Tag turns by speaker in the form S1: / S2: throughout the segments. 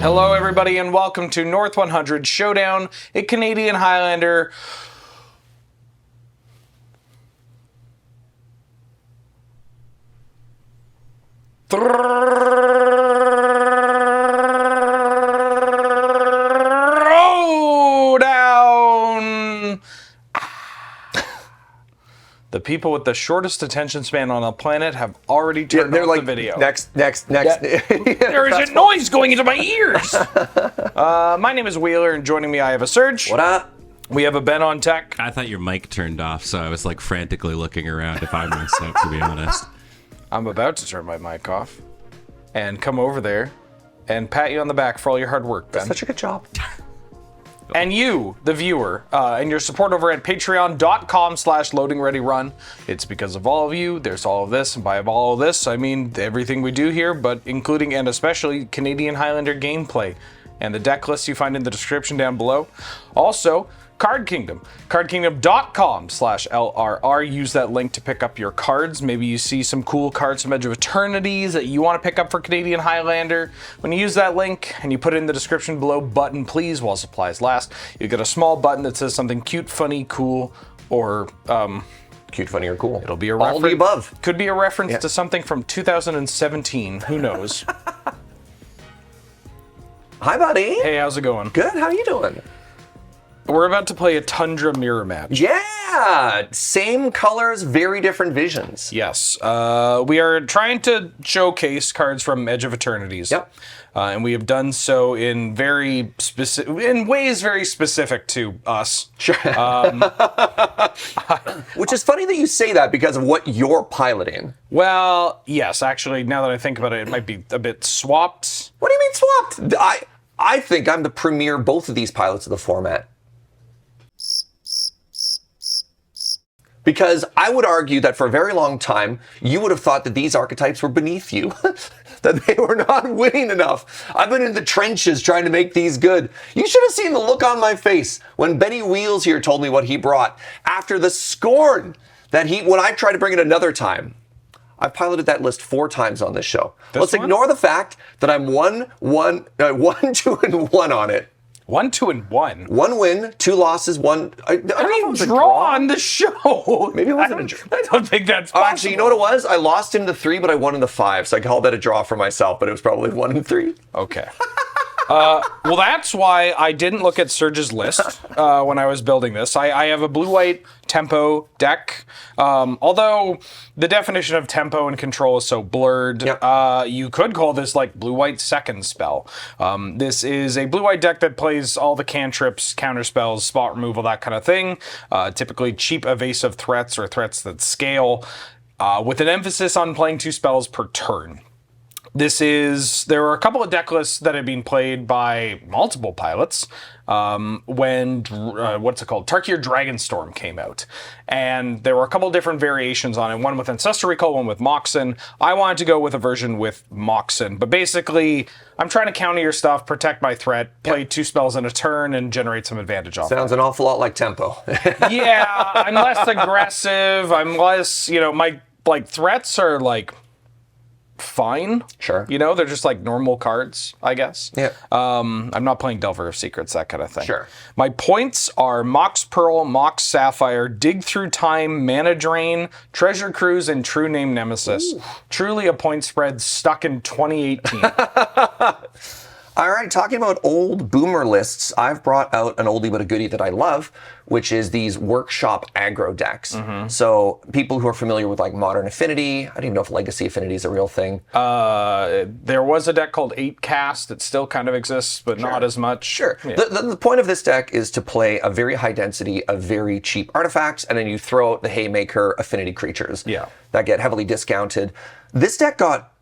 S1: Hello, everybody, and welcome to North 100 Showdown, a Canadian Highlander. Showdown! The people with the shortest attention span on the planet have already turned off the video.
S2: Next.
S1: There is a noise going into my ears. My name is Wheeler, and joining me, I have a Serge.
S2: What up?
S1: We have a Ben on tech.
S3: I thought your mic turned off, so I was like frantically looking around if I messed up, to be honest.
S1: I'm about to turn my mic off and come over there and pat you on the back for all your hard work, Ben.
S2: Such a good job.
S1: And you, the viewer, and your support over at patreon.com/loadingreadyrun. It's because of all of you, there's all of this, and by all of this, I mean everything we do here, but including and especially Canadian Highlander gameplay, and the deck lists you find in the description down below. Also, Card Kingdom, cardkingdom.com/LRR. Use that link to pick up your cards. Maybe you see some cool cards from Edge of Eternities that you want to pick up for Canadian Highlander. When you use that link and you put it in the description below, button please while supplies last, you get a small button that says something cute, funny, cool, or
S2: Cute, funny, or cool.
S1: it'll be a
S2: All
S1: reference.
S2: of the above.
S1: Could be a reference to something from 2017. Who knows?
S2: Hi, buddy.
S1: Hey, how's it going?
S2: Good. How you doing?
S1: We're about to play a Tundra mirror match.
S2: Yeah. Same colors, very different visions.
S1: Yes. We are trying to showcase cards from Edge of Eternities.
S2: Yep.
S1: And we have done so in ways very specific to us.
S2: Sure. Which is funny that you say that because of what you're piloting.
S1: Well, yes, actually, now that I think about it, it might be a bit swapped.
S2: What do you mean swapped? I think I'm the premier both of these pilots of the format. Because I would argue that for a very long time, you would have thought that these archetypes were beneath you, that they were not winning enough. I've been in the trenches trying to make these good. You should have seen the look on my face when Benny Wheels here told me what he brought after the scorn that when I tried to bring it another time. I've piloted that list 4 times on this show. Let's ignore the fact that I'm 1, 2, and 1 on it.
S1: 1, 2, and 1.
S2: 1 win, 2 losses, 1. I don't know if it was a
S1: draw on the show.
S2: Maybe it wasn't a draw.
S1: I don't think that's possible.
S2: Actually, you know what it was? I lost in the 3, but I won in the 5, so I called that a draw for myself, but it was probably 1 and 3.
S1: Okay. Well, that's why I didn't look at Serge's list when I was building this. I have a blue-white tempo deck. Although the definition of tempo and control is so blurred, you could call this like blue-white second spell. This is a blue-white deck that plays all the cantrips, counterspells, spot removal, that kind of thing. Typically cheap evasive threats or threats that scale, with an emphasis on playing 2 spells per turn. There were a couple of deck lists that had been played by multiple pilots when, Tarkir Dragonstorm came out. And there were a couple of different variations on it, one with Ancestor Recall, one with Moxen. I wanted to go with a version with Moxen, but basically, I'm trying to counter your stuff, protect my threat, play 2 spells in a turn, and generate some advantage off
S2: Sounds an awful lot like tempo.
S1: Yeah, I'm less aggressive, I'm less, my, threats are, fine.
S2: Sure.
S1: They're just like normal cards, I guess.
S2: Yeah.
S1: I'm not playing Delver of Secrets, that kind of thing.
S2: Sure.
S1: My points are Mox Pearl, Mox Sapphire, Dig Through Time, Mana Drain, Treasure Cruise, and True Name Nemesis. Ooh. Truly a point spread stuck in 2018.
S2: All right, talking about old boomer lists, I've brought out an oldie but a goodie that I love, which is these workshop aggro decks. Mm-hmm. So people who are familiar with Modern Affinity, I don't even know if Legacy Affinity is a real thing.
S1: There was a deck called 8 Cast. It still kind of exists, but not as much.
S2: Sure.
S1: Yeah.
S2: The point of this deck is to play a very high density of very cheap artifacts, and then you throw out the Haymaker Affinity creatures that get heavily discounted. This deck got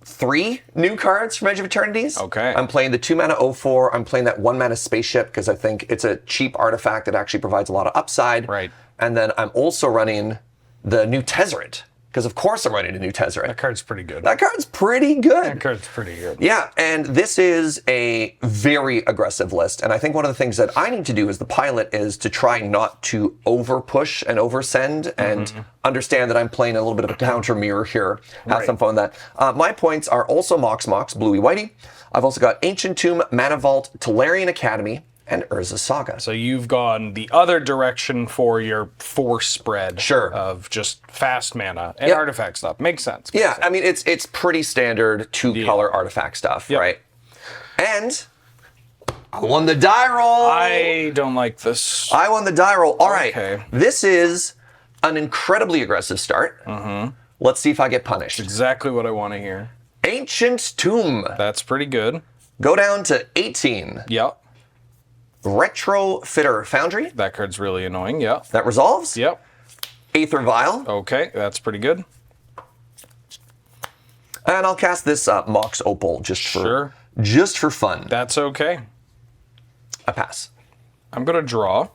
S2: 3 new cards from Edge of Eternities.
S1: Okay.
S2: I'm playing the 2-mana 0/4. I'm playing that 1-mana Spaceship because I think it's a cheap artifact that actually provides a lot of upside.
S1: Right.
S2: And then I'm also running the new Tezzeret, because of course I'm running a new Tezzeret.
S1: That card's pretty good.
S2: That card's pretty good.
S1: That card's pretty good.
S2: Yeah, and this is a very aggressive list. And I think one of the things that I need to do as the pilot is to try not to over push and over send and understand that I'm playing a little bit of a counter mirror here. Have some fun with that. My points are also Mox, Bluey Whitey. I've also got Ancient Tomb, Mana Vault, Tolarian Academy, and Urza's Saga.
S1: So you've gone the other direction for your force spread of just fast mana and artifact stuff. Makes sense.
S2: Yeah, I mean, it's pretty standard two-color artifact stuff, right? And I won the die roll.
S1: I don't like this.
S2: I won the die roll. All right. This is an incredibly aggressive start. Let's see if I get punished.
S1: Exactly what I want to hear.
S2: Ancient Tomb.
S1: That's pretty good.
S2: Go down to 18.
S1: Yep.
S2: Retrofitter Foundry.
S1: That card's really annoying. Yep.
S2: That resolves.
S1: Yep.
S2: Aether Vial.
S1: Okay, that's pretty good.
S2: And I'll cast this Mox Opal just for fun.
S1: That's okay.
S2: I pass.
S1: I'm gonna draw.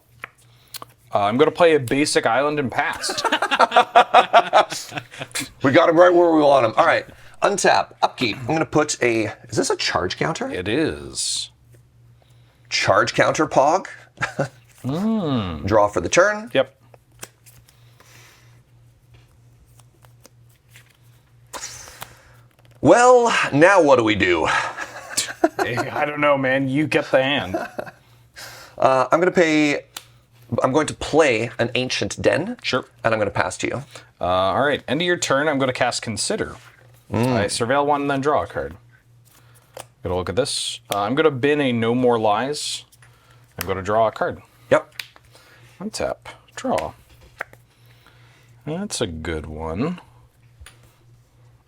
S1: I'm gonna play a basic island and pass.
S2: We got him right where we want him. All right. Untap. Upkeep. I'm gonna put a. Is this a charge counter?
S1: It is.
S2: Charge counter Pog. Draw for the turn.
S1: Yep.
S2: Well, now what do we do?
S1: I don't know, man. You get the hand.
S2: I'm going to play an Ancient Den.
S1: Sure.
S2: And I'm going to pass to you.
S1: All right. End of your turn, I'm going to cast Consider. I surveil one and then draw a card. Gonna look at this. I'm gonna bin a No More Lies. I'm gonna draw a card.
S2: Yep.
S1: Untap. Draw. That's a good one.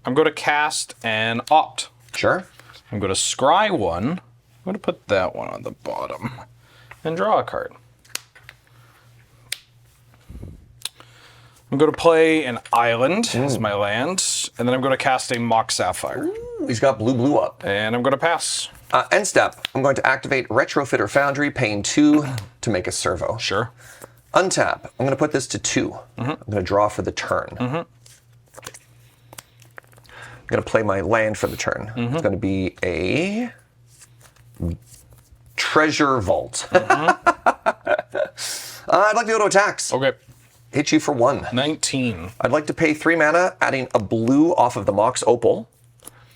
S1: I'm gonna cast an Opt.
S2: Sure.
S1: I'm gonna scry one. I'm gonna put that one on the bottom. And draw a card. I'm going to play an island as my land, and then I'm going to cast a Mock Sapphire.
S2: Ooh, he's got blue up.
S1: And I'm going to pass.
S2: End step. I'm going to activate Retrofitter Foundry, paying 2 to make a servo.
S1: Sure.
S2: Untap. I'm going to put this to 2. I'm going to draw for the turn. I'm going to play my land for the turn. It's going to be a Treasure Vault. I'd like to go to attacks.
S1: Okay.
S2: Hit you for 1.
S1: 19.
S2: I'd like to pay 3 mana, adding a blue off of the Mox Opal.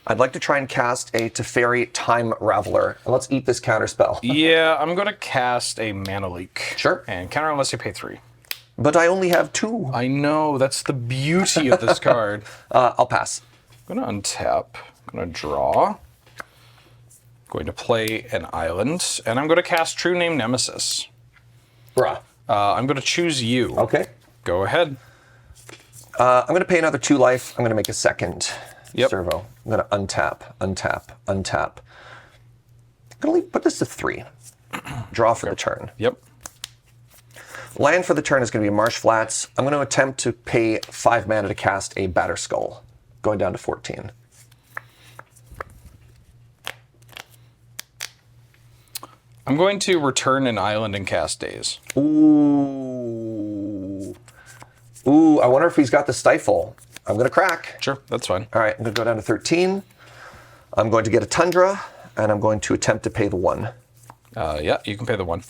S2: I'd like to try and cast a Teferi Time Raveler. And let's eat this counter spell.
S1: Yeah, I'm going to cast a Mana Leak.
S2: Sure.
S1: And counter unless you pay 3.
S2: But I only have 2.
S1: I know, that's the beauty of this card.
S2: I'll pass.
S1: I'm going to untap. I'm going to draw. Going to play an island. And I'm going to cast True Name Nemesis.
S2: Bruh.
S1: I'm going to choose you.
S2: Okay.
S1: Go ahead.
S2: I'm going to pay another 2 life. I'm going to make a second servo. I'm going to untap. I'm going to put this to 3. Draw for the turn.
S1: Yep.
S2: Land for the turn is going to be Marsh Flats. I'm going to attempt to pay 5 mana to cast a Batter Skull, going down to 14.
S1: I'm going to return an island and cast Daze.
S2: Ooh, I wonder if he's got the Stifle. I'm going to crack.
S1: Sure, that's fine.
S2: All right, I'm going to go down to 13. I'm going to get a Tundra, and I'm going to attempt to pay the 1.
S1: Yeah, you can pay the 1.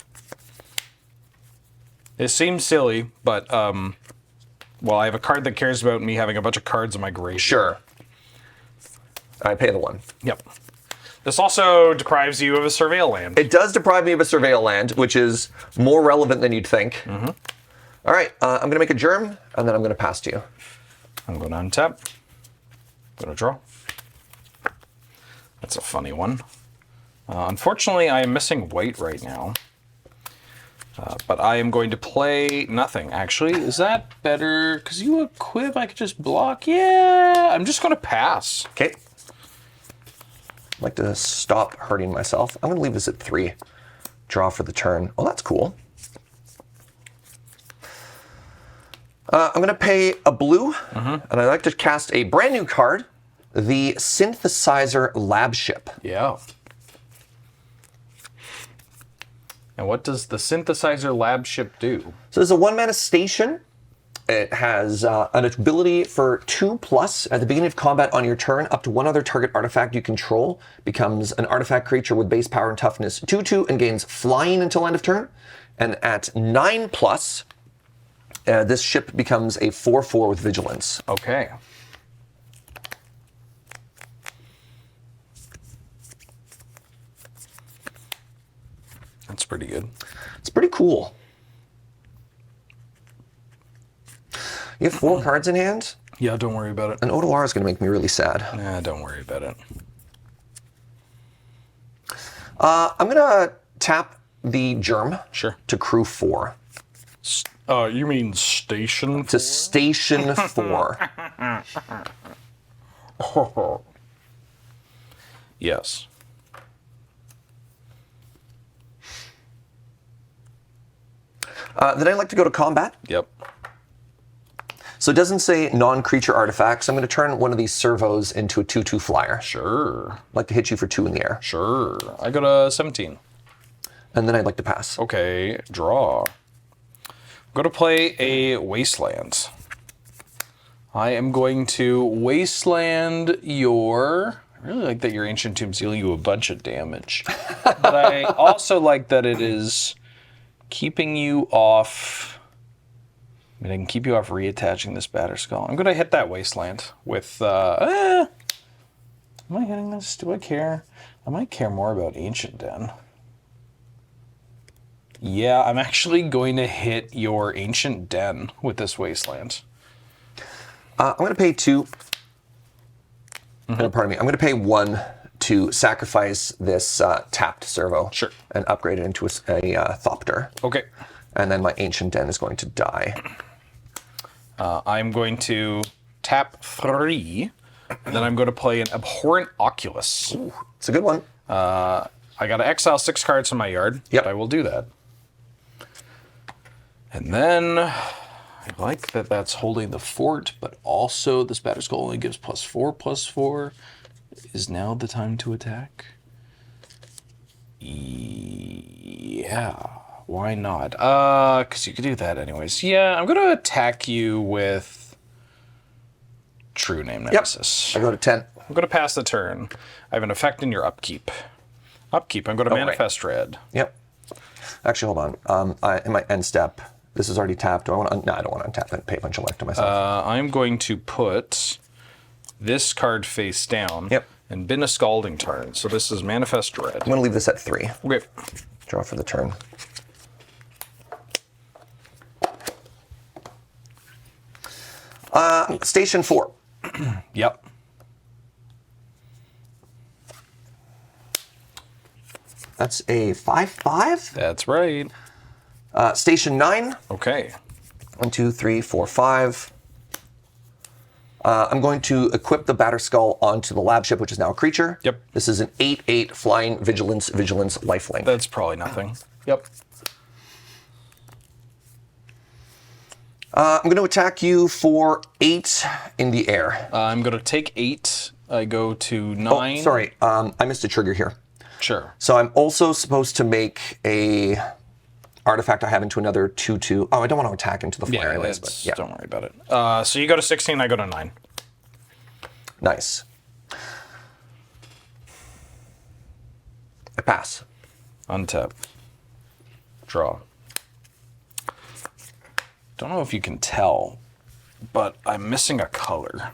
S1: It seems silly, but, well, I have a card that cares about me having a bunch of cards in my graveyard.
S2: Sure. I pay the 1.
S1: Yep. This also deprives you of a Surveil land.
S2: It does deprive me of a Surveil land, which is more relevant than you'd think. All right, I'm going to make a Germ, and then I'm going to pass to you.
S1: I'm going to untap. I'm going to draw. That's a funny one. Unfortunately, I am missing white right now. But I am going to play nothing, actually. Is that better? Because you equip, I could just block. Yeah, I'm just going to pass.
S2: Okay. I'd like to stop hurting myself. I'm going to leave this at 3. Draw for the turn. Oh, that's cool. I'm going to pay a blue, and I'd like to cast a brand new card, the Synthesizer Lab Ship.
S1: Yeah. And what does the Synthesizer Lab Ship do?
S2: So there's a 1-mana station, It has an ability for 2+. At the beginning of combat on your turn, up to one other target artifact you control becomes an artifact creature with base power and toughness 2/2 and gains flying until end of turn. And at 9+, this ship becomes a 4/4 with vigilance.
S1: Okay. That's pretty good.
S2: It's pretty cool. You have 4 cards in hand?
S1: Yeah, don't worry about it.
S2: An Odoar is going to make me really sad.
S1: Nah, don't worry about it.
S2: I'm going to tap the Germ
S1: Sure.
S2: to crew 4.
S1: You mean station?
S2: To station 4.
S1: Yes.
S2: Then I'd like to go to combat.
S1: Yep.
S2: So it doesn't say non-creature artifacts. I'm going to turn one of these servos into a 2/2 flyer.
S1: Sure.
S2: I'd like to hit you for 2 in the air.
S1: Sure. I got a 17.
S2: And then I'd like to pass.
S1: Okay, draw. I'm going to play a Wasteland. I am going to Wasteland your... I really like that your Ancient Tomb's dealing you a bunch of damage. But I also like that it is keeping you off... I mean, I can keep you off reattaching this Batterskull. I'm going to hit that Wasteland with... Am I hitting this? Do I care? I might care more about Ancient Den. Yeah, I'm actually going to hit your Ancient Den with this Wasteland.
S2: I'm going to pay 2. Pardon me. I'm going to pay 1 to sacrifice this tapped servo.
S1: Sure.
S2: And upgrade it into a Thopter.
S1: Okay.
S2: And then my Ancient Den is going to die.
S1: I'm going to tap 3, and then I'm going to play an Abhorrent Oculus.
S2: Ooh, it's a good one.
S1: I got to exile 6 cards from my yard.
S2: Yep.
S1: I will do that. And then I like that that's holding the fort, but also this Batterskull only gives +4/+4. Is now the time to attack? Yeah, why not? Because you could do that anyways. Yeah, I'm going to attack you with True Name Nemesis.
S2: I go to 10.
S1: I'm going to pass the turn. I have an effect in your upkeep. Upkeep, I'm going to manifest red.
S2: Yep. Actually, hold on. In my end step, this is already tapped. Do I want to? No, I don't want to untap it. Pay a bunch of life to myself.
S1: I'm going to put this card face down.
S2: Yep.
S1: And bin a Scalding Tarn. So this is manifest red.
S2: I'm going to leave this at 3.
S1: Okay.
S2: Draw for the turn. Station 4.
S1: Yep.
S2: That's a 5/5.
S1: That's right.
S2: Station 9.
S1: Okay.
S2: 1, 2, 3, 4, 5. I'm going to equip the Batterskull onto the lab ship, which is now a creature.
S1: Yep.
S2: This is an 8/8 flying vigilance lifelink.
S1: That's probably nothing. Yep.
S2: I'm going to attack you for 8 in the air.
S1: I'm going to take 8. I go to 9.
S2: Oh, sorry. I missed a trigger here.
S1: Sure.
S2: So I'm also supposed to make a artifact I have into another 2/2. Oh, I don't want to attack into the flyer anyways, but yeah.
S1: Don't worry about it. So you go to 16, I go to 9.
S2: Nice. I pass.
S1: Untap. Draw. Don't know if you can tell, but I'm missing a color.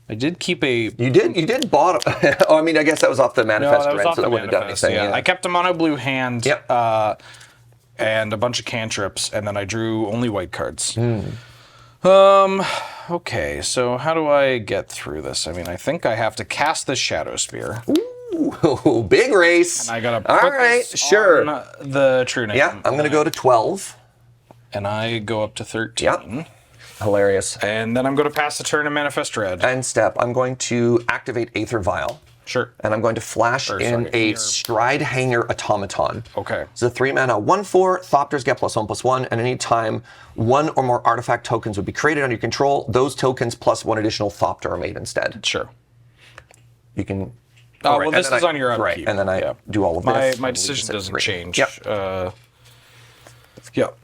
S1: I did keep a...
S2: You did bottom. Oh, I mean, I guess that was off the manifest,
S1: that was
S2: right?
S1: off
S2: So
S1: the
S2: that wouldn't have done
S1: manifest,
S2: anything.
S1: yeah.
S2: Yeah.
S1: I kept a mono blue hand
S2: Yep.
S1: and a bunch of cantrips, and then I drew only white cards. Okay, so how do I get through this? I mean, I think I have to cast the Shadow Spear.
S2: Ooh, big race.
S1: And I gotta
S2: All
S1: put
S2: right,
S1: this
S2: sure.
S1: on the True Name.
S2: Yeah, I'm going to go to 12.
S1: And I go up to 13.
S2: Yep. Hilarious.
S1: And then I'm going to pass the turn and manifest red.
S2: End step, I'm going to activate Aether Vial.
S1: Sure.
S2: And I'm going to flash in a Stride Hanger Automaton.
S1: Okay.
S2: It's a 3-mana 1/4. Thopters get +1/+1, and anytime 1 or more artifact tokens would be created under your control, those tokens plus 1 additional Thopter are made instead.
S1: Sure.
S2: You can.
S1: Oh,
S2: right,
S1: well, this is on your upkeep.
S2: Right, and then I do all of this.
S1: My decision doesn't change.
S2: Yep.
S1: Yep.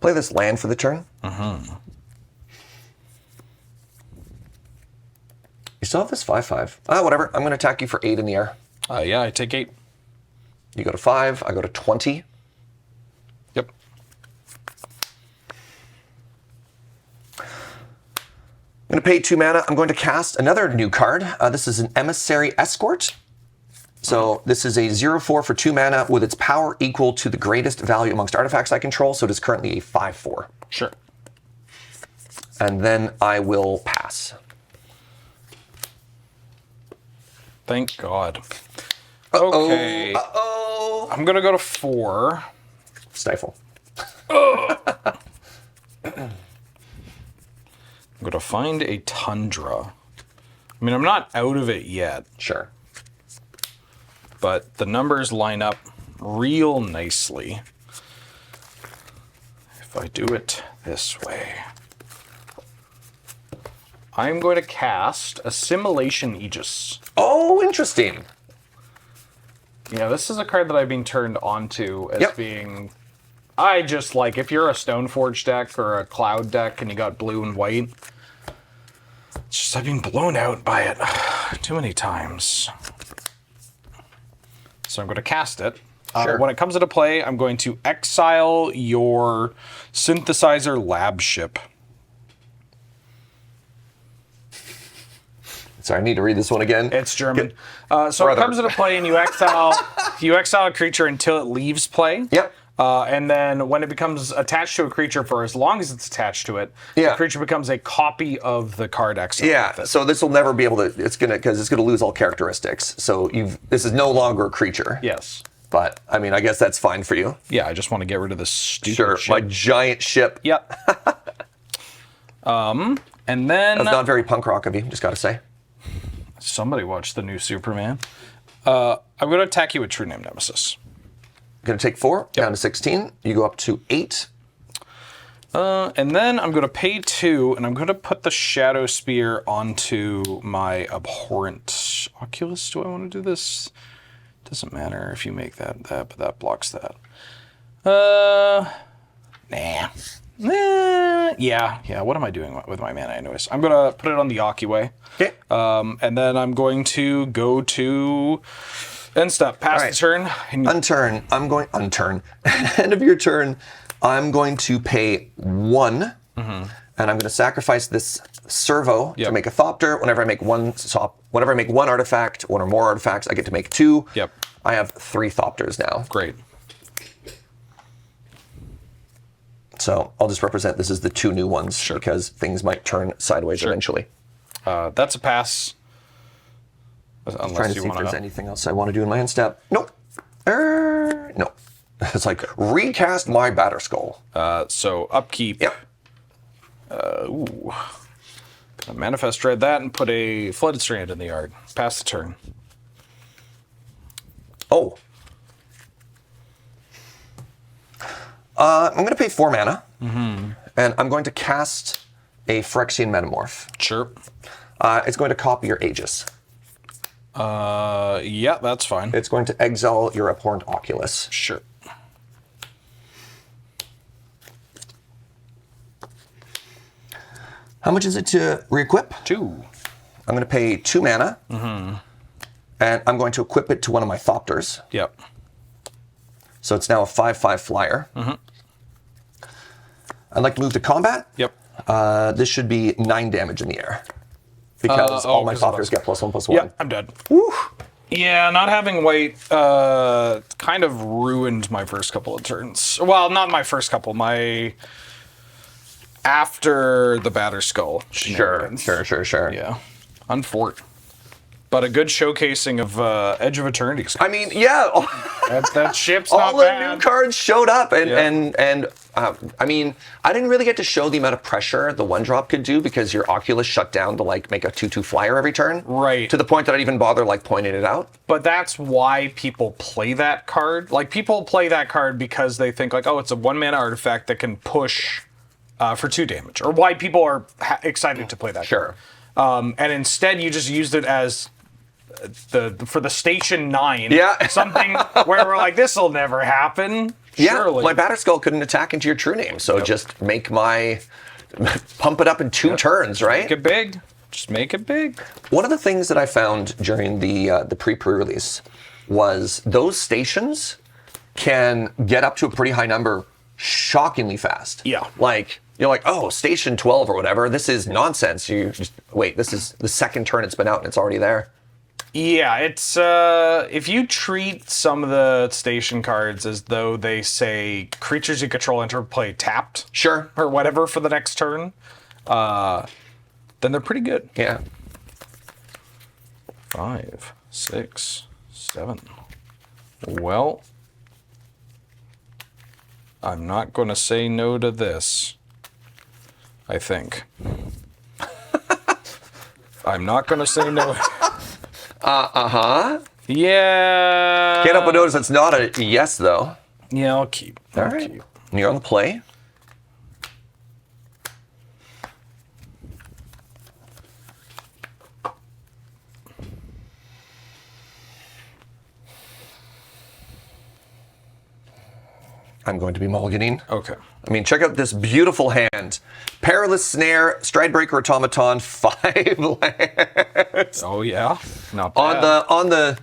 S2: Play this land for the turn. You still have this 5/5. Whatever. I'm going to attack you for 8 in the air.
S1: Yeah, I take 8.
S2: You go to 5. I go to 20.
S1: Yep.
S2: I'm going to pay 2 mana. I'm going to cast another new card. This is an Emissary Escort. So this is a 0/4 for 2 mana with its power equal to the greatest value amongst artifacts I control. So it is currently a 5/4.
S1: Sure.
S2: And then I will pass.
S1: Thank God. Okay.
S2: Uh-oh.
S1: I'm going to go to 4.
S2: Stifle.
S1: I'm going to find a Tundra. I mean, I'm not out of it yet,
S2: Sure.
S1: but the numbers line up real nicely if I do it this way. I'm going to cast Assimilation Aegis.
S2: Oh, interesting.
S1: Yeah, this is a card that I've been turned onto as
S2: Yep.
S1: being... I just like, if you're a Stoneforge deck or a Cloud deck and you got blue and white, it's just I've been blown out by it too many times. So I'm going to cast it.
S2: Sure.
S1: When it comes into play, I'm going to exile your Synthesizer Lab Ship.
S2: Sorry, I need to read this one again.
S1: It's German. So it comes into play and you exile a creature until it leaves play.
S2: Yep.
S1: And then when it becomes attached to a creature for as long as it's attached to it,
S2: Yeah.
S1: the creature becomes a copy of the card exile.
S2: Yeah,
S1: with it.
S2: so this will never be able to, because it's gonna lose all characteristics. So this is no longer a creature.
S1: Yes.
S2: But, I mean, I guess that's fine for you.
S1: Yeah, I just want to get rid of this stupid
S2: Sure,
S1: shit.
S2: my giant ship.
S1: Yep. And then
S2: That's not very punk rock of you, just gotta say.
S1: somebody watched the new Superman. I'm going to attack you with True Name Nemesis.
S2: Gonna take 4, down to 16. You go up to 8.
S1: And then I'm going to pay 2, and I'm going to put the Shadow Spear onto my Abhorrent Oculus. Do I want to do this? Doesn't matter if you make that, but that blocks that. Nah. Yeah. What am I doing with my mana anyways? I'm going to put it on the Oculus.
S2: Okay.
S1: And then I'm going to go to end step, pass
S2: All right.
S1: the turn. And
S2: Unturn. End of your turn, I'm going to pay 1, and I'm going to sacrifice this servo
S1: Yep.
S2: to make a Thopter. Whenever I make one artifact, one or more artifacts, I get to make 2.
S1: Yep.
S2: I have 3 Thopters now.
S1: Great.
S2: So I'll just represent this as the 2 new ones because things might turn sideways eventually.
S1: That's a pass.
S2: Trying
S1: Unless
S2: to
S1: you
S2: see if
S1: want
S2: there's
S1: to.
S2: anything else I want to do in my end step. Nope. No. It's like recast my Batterskull.
S1: So upkeep.
S2: Yep.
S1: Gonna Manifest Dread that and put a Flooded Strand in the yard. Pass the turn.
S2: Oh. I'm going to pay 4 mana, and I'm going to cast a Phyrexian Metamorph.
S1: Sure.
S2: It's going to copy your Aegis.
S1: Yeah, that's fine.
S2: It's going to exile your Abhorrent Oculus.
S1: Sure.
S2: How much is it to re-equip?
S1: 2.
S2: I'm going to pay 2 mana, and I'm going to equip it to one of my Thopters.
S1: Yep.
S2: So it's now a 5/5 flyer. I'd like to move to combat.
S1: Yep.
S2: This should be 9 damage in the air. Because all my
S1: 'cause of
S2: Thopters get +1/+1.
S1: Yeah, I'm dead.
S2: Woo.
S1: Yeah, not having white kind of ruined my first couple of turns. Well, not my first couple. My after the Batterskull.
S2: Sure.
S1: Yeah. Unfort. But a good showcasing of Edge of Eternity.
S2: I mean, yeah,
S1: That ship's
S2: all
S1: not
S2: the
S1: bad.
S2: new cards showed up, and
S1: Yeah.
S2: I mean, I didn't really get to show the amount of pressure the 1-drop could do because your Oculus shut down to like make a 2/2 flyer every turn.
S1: Right.
S2: To the point that I didn't even bother like pointing it out.
S1: But that's why people play that card. Like, people play that card because they think, like, oh, it's a 1-mana artifact that can push for 2 damage. Or why people are excited to play that
S2: Sure.
S1: card. And instead, you just used it as for the Station 9.
S2: Yeah.
S1: Something where we're like, this will never happen.
S2: Yeah,
S1: Surely.
S2: my Batterskull couldn't attack into your true name, so just make my pump it up in 2 turns, right?
S1: Make it big. Just make it big.
S2: One of the things that I found during the pre-release was those stations can get up to a pretty high number shockingly fast.
S1: Yeah.
S2: Like, you're like, oh, station 12 or whatever, this is nonsense. You just, wait, this is the second turn it's been out and it's already there.
S1: Yeah, it's if you treat some of the station cards as though they say creatures you control enter play tapped,
S2: Sure.
S1: or whatever for the next turn, then they're pretty good.
S2: Yeah.
S1: 5, 6, 7. Well, I'm not going to say no to this. I think. I'm not going to say no.
S2: Uh-huh.
S1: Yeah.
S2: Can't help but notice it's not a yes, though.
S1: Yeah, I'll keep.
S2: All right. You're on the play. I'm going to be mulliganing.
S1: Okay.
S2: I mean, check out this beautiful hand. Perilous Snare, Stridebreaker Automaton, 5 lands.
S1: Oh yeah, not bad.
S2: On the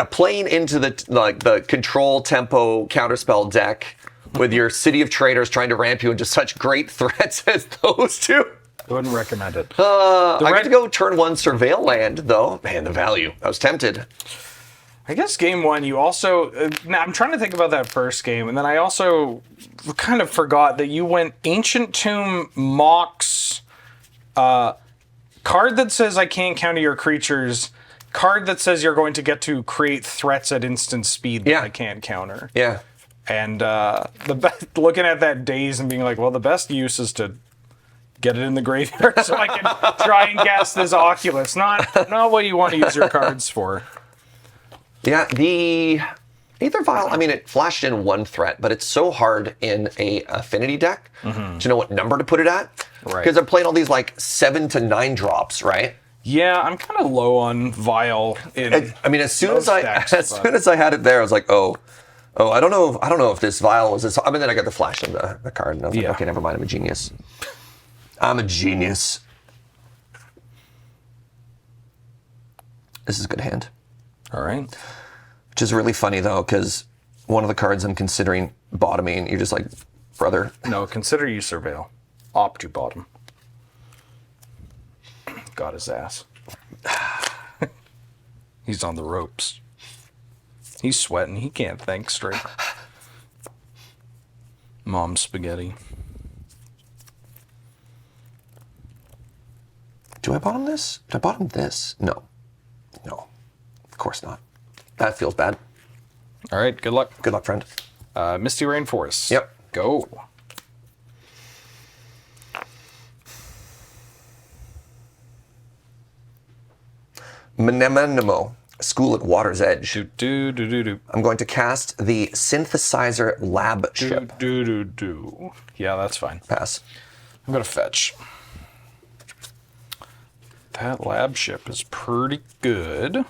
S2: playing into the control tempo counterspell deck with your City of Traitors trying to ramp you into such great threats as those two.
S1: Wouldn't recommend it.
S2: I got to go turn 1 Surveil land though. Man, the value. I was tempted.
S1: I guess game 1, you also... now I'm trying to think about that first game, and then I also kind of forgot that you went Ancient Tomb, Mox, card that says I can't counter your creatures, card that says you're going to get to create threats at instant speed that I can't counter.
S2: Yeah.
S1: And looking at that daze and being like, well, the best use is to get it in the graveyard so I can try and cast this Oculus. Not what you want to use your cards for.
S2: Yeah, the Aether Vial, I mean, it flashed in 1 threat, but it's so hard in a affinity deck to know what number to put it at.
S1: Right.
S2: Because I'm playing all these like 7 to 9 drops, right?
S1: Yeah, I'm kind of low on Vial in
S2: I mean, as soon as
S1: decks,
S2: soon as I had it there, I was like, oh, I don't know if this Vial was this. I mean, then I got the flash in the card, and I was like, okay, never mind, I'm a genius. I'm a genius. This is a good hand.
S1: All right.
S2: Which is really funny, though, because one of the cards I'm considering bottoming, you're just like, brother.
S1: No, consider you Surveil. Opt to bottom. Got his ass. He's on the ropes. He's sweating. He can't think straight. Mom spaghetti.
S2: Do I bottom this? Did I bottom this? No. No. Of course not. That feels bad.
S1: All right, good luck.
S2: Good luck, friend.
S1: Misty Rainforest.
S2: Yep.
S1: Go.
S2: Mnemonimo, School at Water's Edge.
S1: Do.
S2: I'm going to cast the Synthesizer Lab Ship.
S1: Do. Yeah, that's fine.
S2: Pass.
S1: I'm going to fetch. That lab ship is pretty good.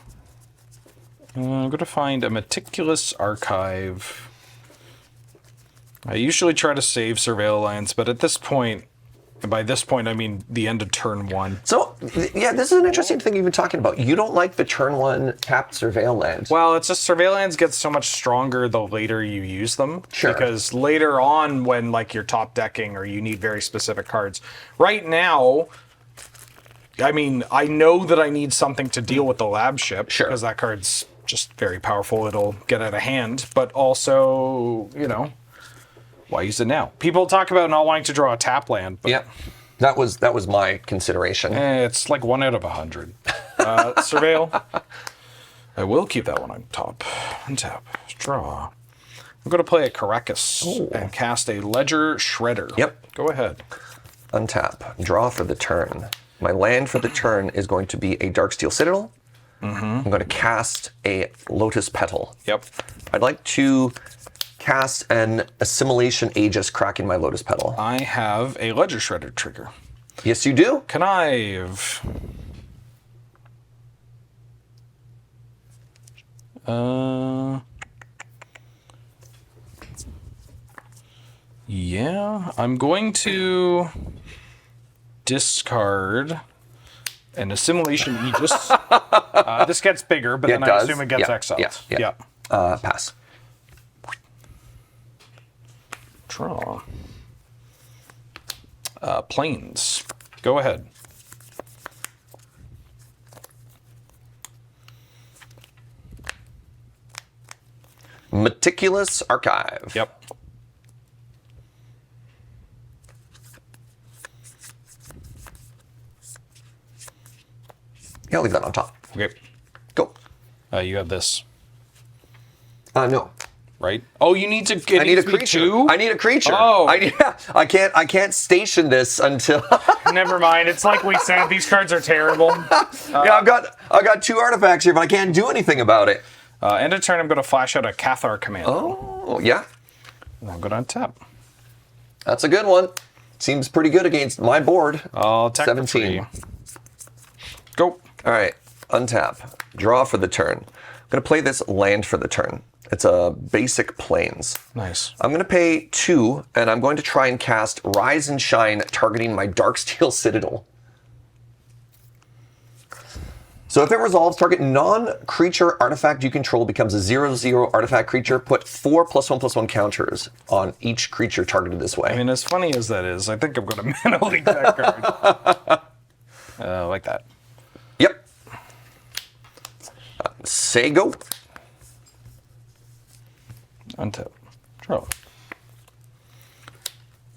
S1: I'm going to find a meticulous archive. I usually try to save Surveil Alliance, but at this point, and by this point I mean the end of turn 1.
S2: So, yeah, this is an interesting thing you've been talking about. You don't like the turn 1 tapped Surveil land.
S1: Well, it's just Surveil Lands get so much stronger the later you use them.
S2: Sure.
S1: Because later on when like you're top decking or you need very specific cards. Right now, I mean, I know that I need something to deal with the lab ship.
S2: Sure.
S1: Because that card's just very powerful. It'll get out of hand. But also, you know, why use it now? People talk about not wanting to draw a tap land. But
S2: Yeah. That was my consideration.
S1: it's like 1 out of 100. Surveil. I will keep that one on top. Untap. Draw. I'm going to play a Caracas and cast a Ledger Shredder.
S2: Yep.
S1: Go ahead.
S2: Untap. Draw for the turn. My land for the turn is going to be a Darksteel Citadel. I'm going to cast a Lotus Petal.
S1: Yep.
S2: I'd like to cast an Assimilation Aegis cracking my Lotus Petal.
S1: I have a Ledger Shredder trigger.
S2: Yes, you do.
S1: Connive. Yeah, I'm going to discard an Assimilation Aegis. This gets bigger, but
S2: Yeah,
S1: then
S2: it
S1: I
S2: does.
S1: assume it gets
S2: Yeah,
S1: exiled.
S2: yeah. Pass.
S1: Draw. Planes. Go ahead.
S2: Meticulous Archive.
S1: Yep.
S2: Yeah, I'll leave that on top.
S1: Okay.
S2: Go.
S1: You have this,
S2: No.
S1: right? Oh, you need to get.
S2: I need a creature. I need a creature.
S1: Oh.
S2: I can't station this until.
S1: Never mind. It's like we said. These cards are terrible.
S2: Yeah, I've got 2 artifacts here, but I can't do anything about it.
S1: End of turn, I'm going to flash out a Cathar Commando.
S2: Oh, yeah.
S1: And I'm going to untap.
S2: That's a good one. Seems pretty good against my board.
S1: I'll attack
S2: 17.
S1: for 3. Go.
S2: All right, untap. Draw for the turn. I'm going to play this land for the turn. It's a basic plains.
S1: Nice.
S2: I'm going to pay 2, and I'm going to try and cast Rise and Shine, targeting my Darksteel Citadel. So if it resolves, target non-creature artifact you control becomes a 0/0 artifact creature. Put 4 +1/+1 counters on each creature targeted this way.
S1: I mean, as funny as that is, I think I'm going to mana leak that card. Like that.
S2: Yep. Say go.
S1: Untap. Draw.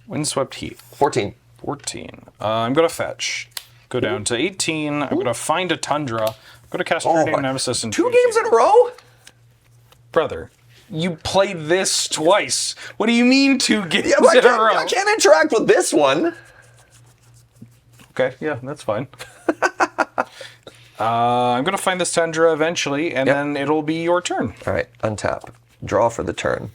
S1: Windswept Heath.
S2: 14.
S1: 14. I'm going to fetch. Go down to 18. I'm going to find a Tundra. I'm going to cast Trade Nemesis and
S2: 2 games in a row?
S1: Brother, you played this twice. What do you mean 2 games
S2: Yeah, but
S1: in a row?
S2: I can't interact with this one.
S1: Okay, yeah, that's fine. I'm going to find this Tundra eventually, and then it'll be your turn.
S2: All right, untap. Draw for the turn.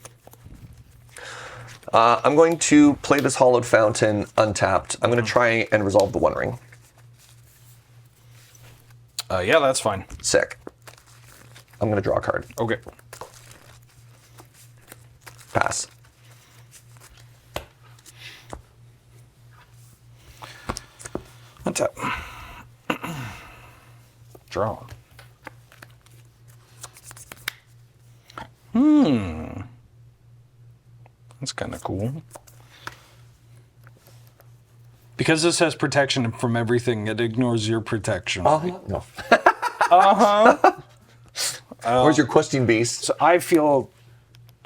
S2: I'm going to play this Hollowed Fountain untapped. I'm going to try and resolve the One Ring.
S1: Yeah, that's fine.
S2: Sick. I'm going to draw a card.
S1: Okay.
S2: Pass.
S1: Untap. Draw. That's kind of cool. Because this has protection from everything, it ignores your protection.
S2: No.
S1: Uh-huh.
S2: Where's your questing beast?
S1: So I feel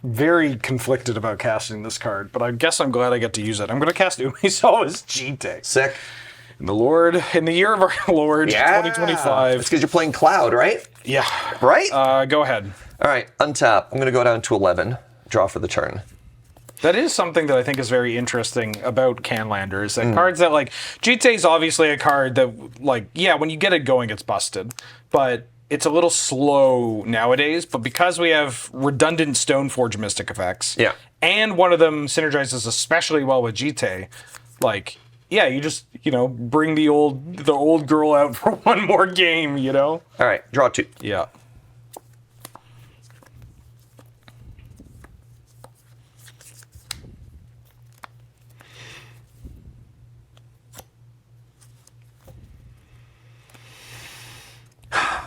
S1: very conflicted about casting this card, but I guess I'm glad I get to use it. I'm going to cast Umesawa's Jite.
S2: Sick.
S1: In the year of our Lord, 2025.
S2: It's because you're playing Cloud, right?
S1: Yeah.
S2: Right?
S1: Go ahead.
S2: All right, untap. I'm going to go down to 11. Draw for the turn.
S1: That is something that I think is very interesting about Canlander, is that cards that, like, Jite is obviously a card that, like, yeah, when you get it going, it's busted. But it's a little slow nowadays, but because we have redundant Stoneforge Mystic effects, and one of them synergizes especially well with Jite, like, yeah, you just, bring the old girl out for one more game,
S2: All right, draw 2.
S1: Yeah.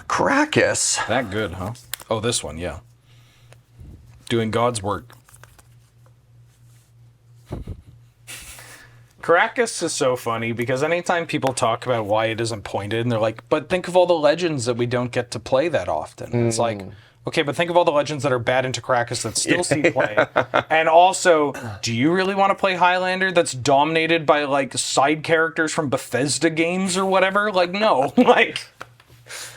S2: Krakus.
S1: That good, huh? Oh, this one, yeah. Doing God's work. Caracas is so funny because anytime people talk about why it isn't pointed, and they're like, but think of all the legends that we don't get to play that often. It's like, okay, but think of all the legends that are bad into Caracas that still see play. And also, do you really want to play Highlander that's dominated by, like, side characters from Bethesda games or whatever? Like, no. Like...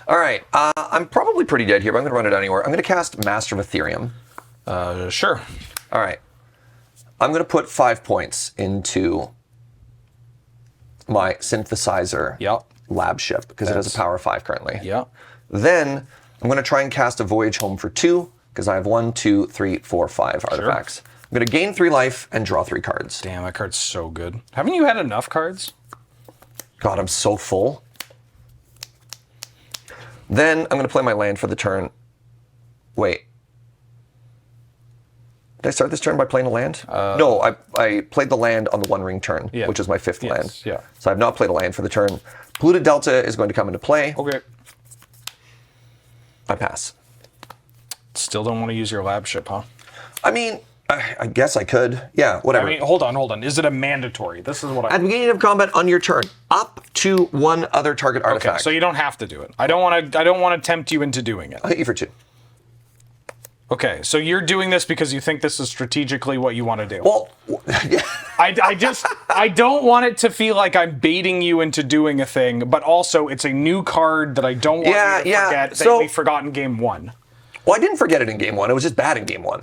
S2: All right, I'm probably pretty dead here, but I'm going to run it anywhere. I'm going to cast Master of Ethereum.
S1: Sure.
S2: All right. I'm going to put 5 points into my synthesizer lab ship because it has a power of 5 currently.
S1: Yeah.
S2: Then I'm going to try and cast a Voyage Home for 2 because I have 1, 2, 3, 4, 5 artifacts. I'm going to gain 3 life and draw 3 cards.
S1: Damn, that card's so good. Haven't you had enough cards?
S2: God, I'm so full. Then I'm going to play my land for the turn. Wait. Did I start this turn by playing a land? No, I played the land on the One Ring turn,
S1: Yeah.
S2: which is my 5th land.
S1: Yeah.
S2: So I've not played a land for the turn. Polluted Delta is going to come into play.
S1: Okay.
S2: I pass.
S1: Still don't want to use your lab ship, huh?
S2: I mean, I guess I could. Yeah, whatever.
S1: I mean, hold on. Is it a mandatory? This is what
S2: At the beginning of combat on your turn, up to 1 other target artifact.
S1: Okay, so you don't have to do it. I don't want to tempt you into doing it.
S2: I'll hit you for 2.
S1: Okay, so you're doing this because you think this is strategically what you want to do.
S2: Well, yeah.
S1: I don't want it to feel like I'm baiting you into doing a thing, but also it's a new card that I don't want you to forget that we forgot in game 1.
S2: Well, I didn't forget it in game 1. It was just bad in game 1.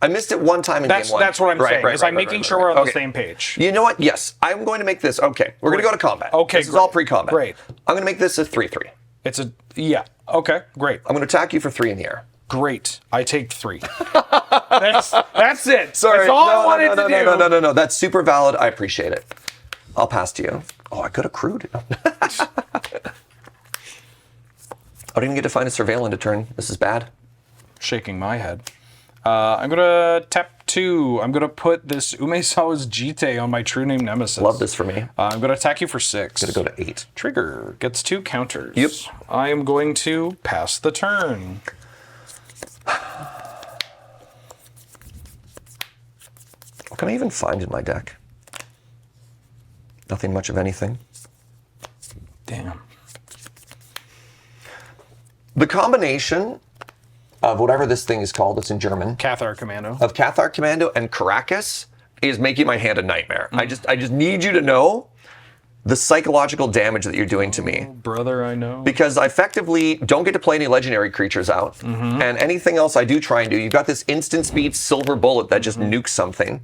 S2: I missed it one time in game 1.
S1: That's what I'm saying. I'm making sure we're on the same page.
S2: You know what? Yes, I'm going to make this. Okay, we're going to go to combat.
S1: Okay,
S2: this is all pre-combat.
S1: Great.
S2: I'm going to make this a 3/3.
S1: Okay, great.
S2: I'm going to attack you for 3 in the air.
S1: Great. I take 3. That's it.
S2: Sorry.
S1: That's all I wanted to do.
S2: No. That's super valid. I appreciate it. I'll pass to you. Oh, I could have crewed. I don't even get to find a surveillant a turn. This is bad.
S1: Shaking my head. I'm going to tap 2. I'm going to put this Umesawa's Jite on my true name nemesis.
S2: Love this for me.
S1: I'm going to attack you for 6.
S2: Gonna go to 8.
S1: Trigger gets 2 counters.
S2: Yep.
S1: I am going to pass the turn.
S2: What can I even find in my deck? Nothing much of anything.
S1: Damn.
S2: The combination of whatever this thing is called, it's in German,
S1: Cathar Commando.
S2: of Cathar Commando and Caracas is making my hand a nightmare. I just need you to know the psychological damage that you're doing to me.
S1: Brother, I know.
S2: Because I effectively don't get to play any legendary creatures out. And anything else I do try and do, you've got this instant speed silver bullet that just nukes something.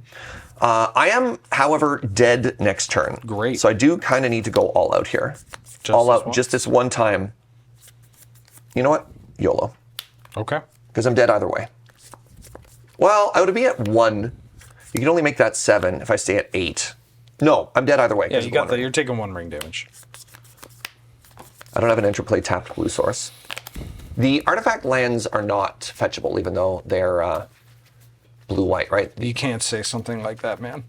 S2: I am, however, dead next turn.
S1: Great.
S2: So I do kind of need to go all out here. Just this one time. You know what? YOLO.
S1: Okay.
S2: Because I'm dead either way. Well, I would be at 1. You can only make that 7 if I stay at 8. No, I'm dead either way.
S1: Yeah, you got that. You're taking 1 ring damage.
S2: I don't have an interplay tapped blue source. The artifact lands are not fetchable, even though they're blue-white, right?
S1: You can't say something like that, man.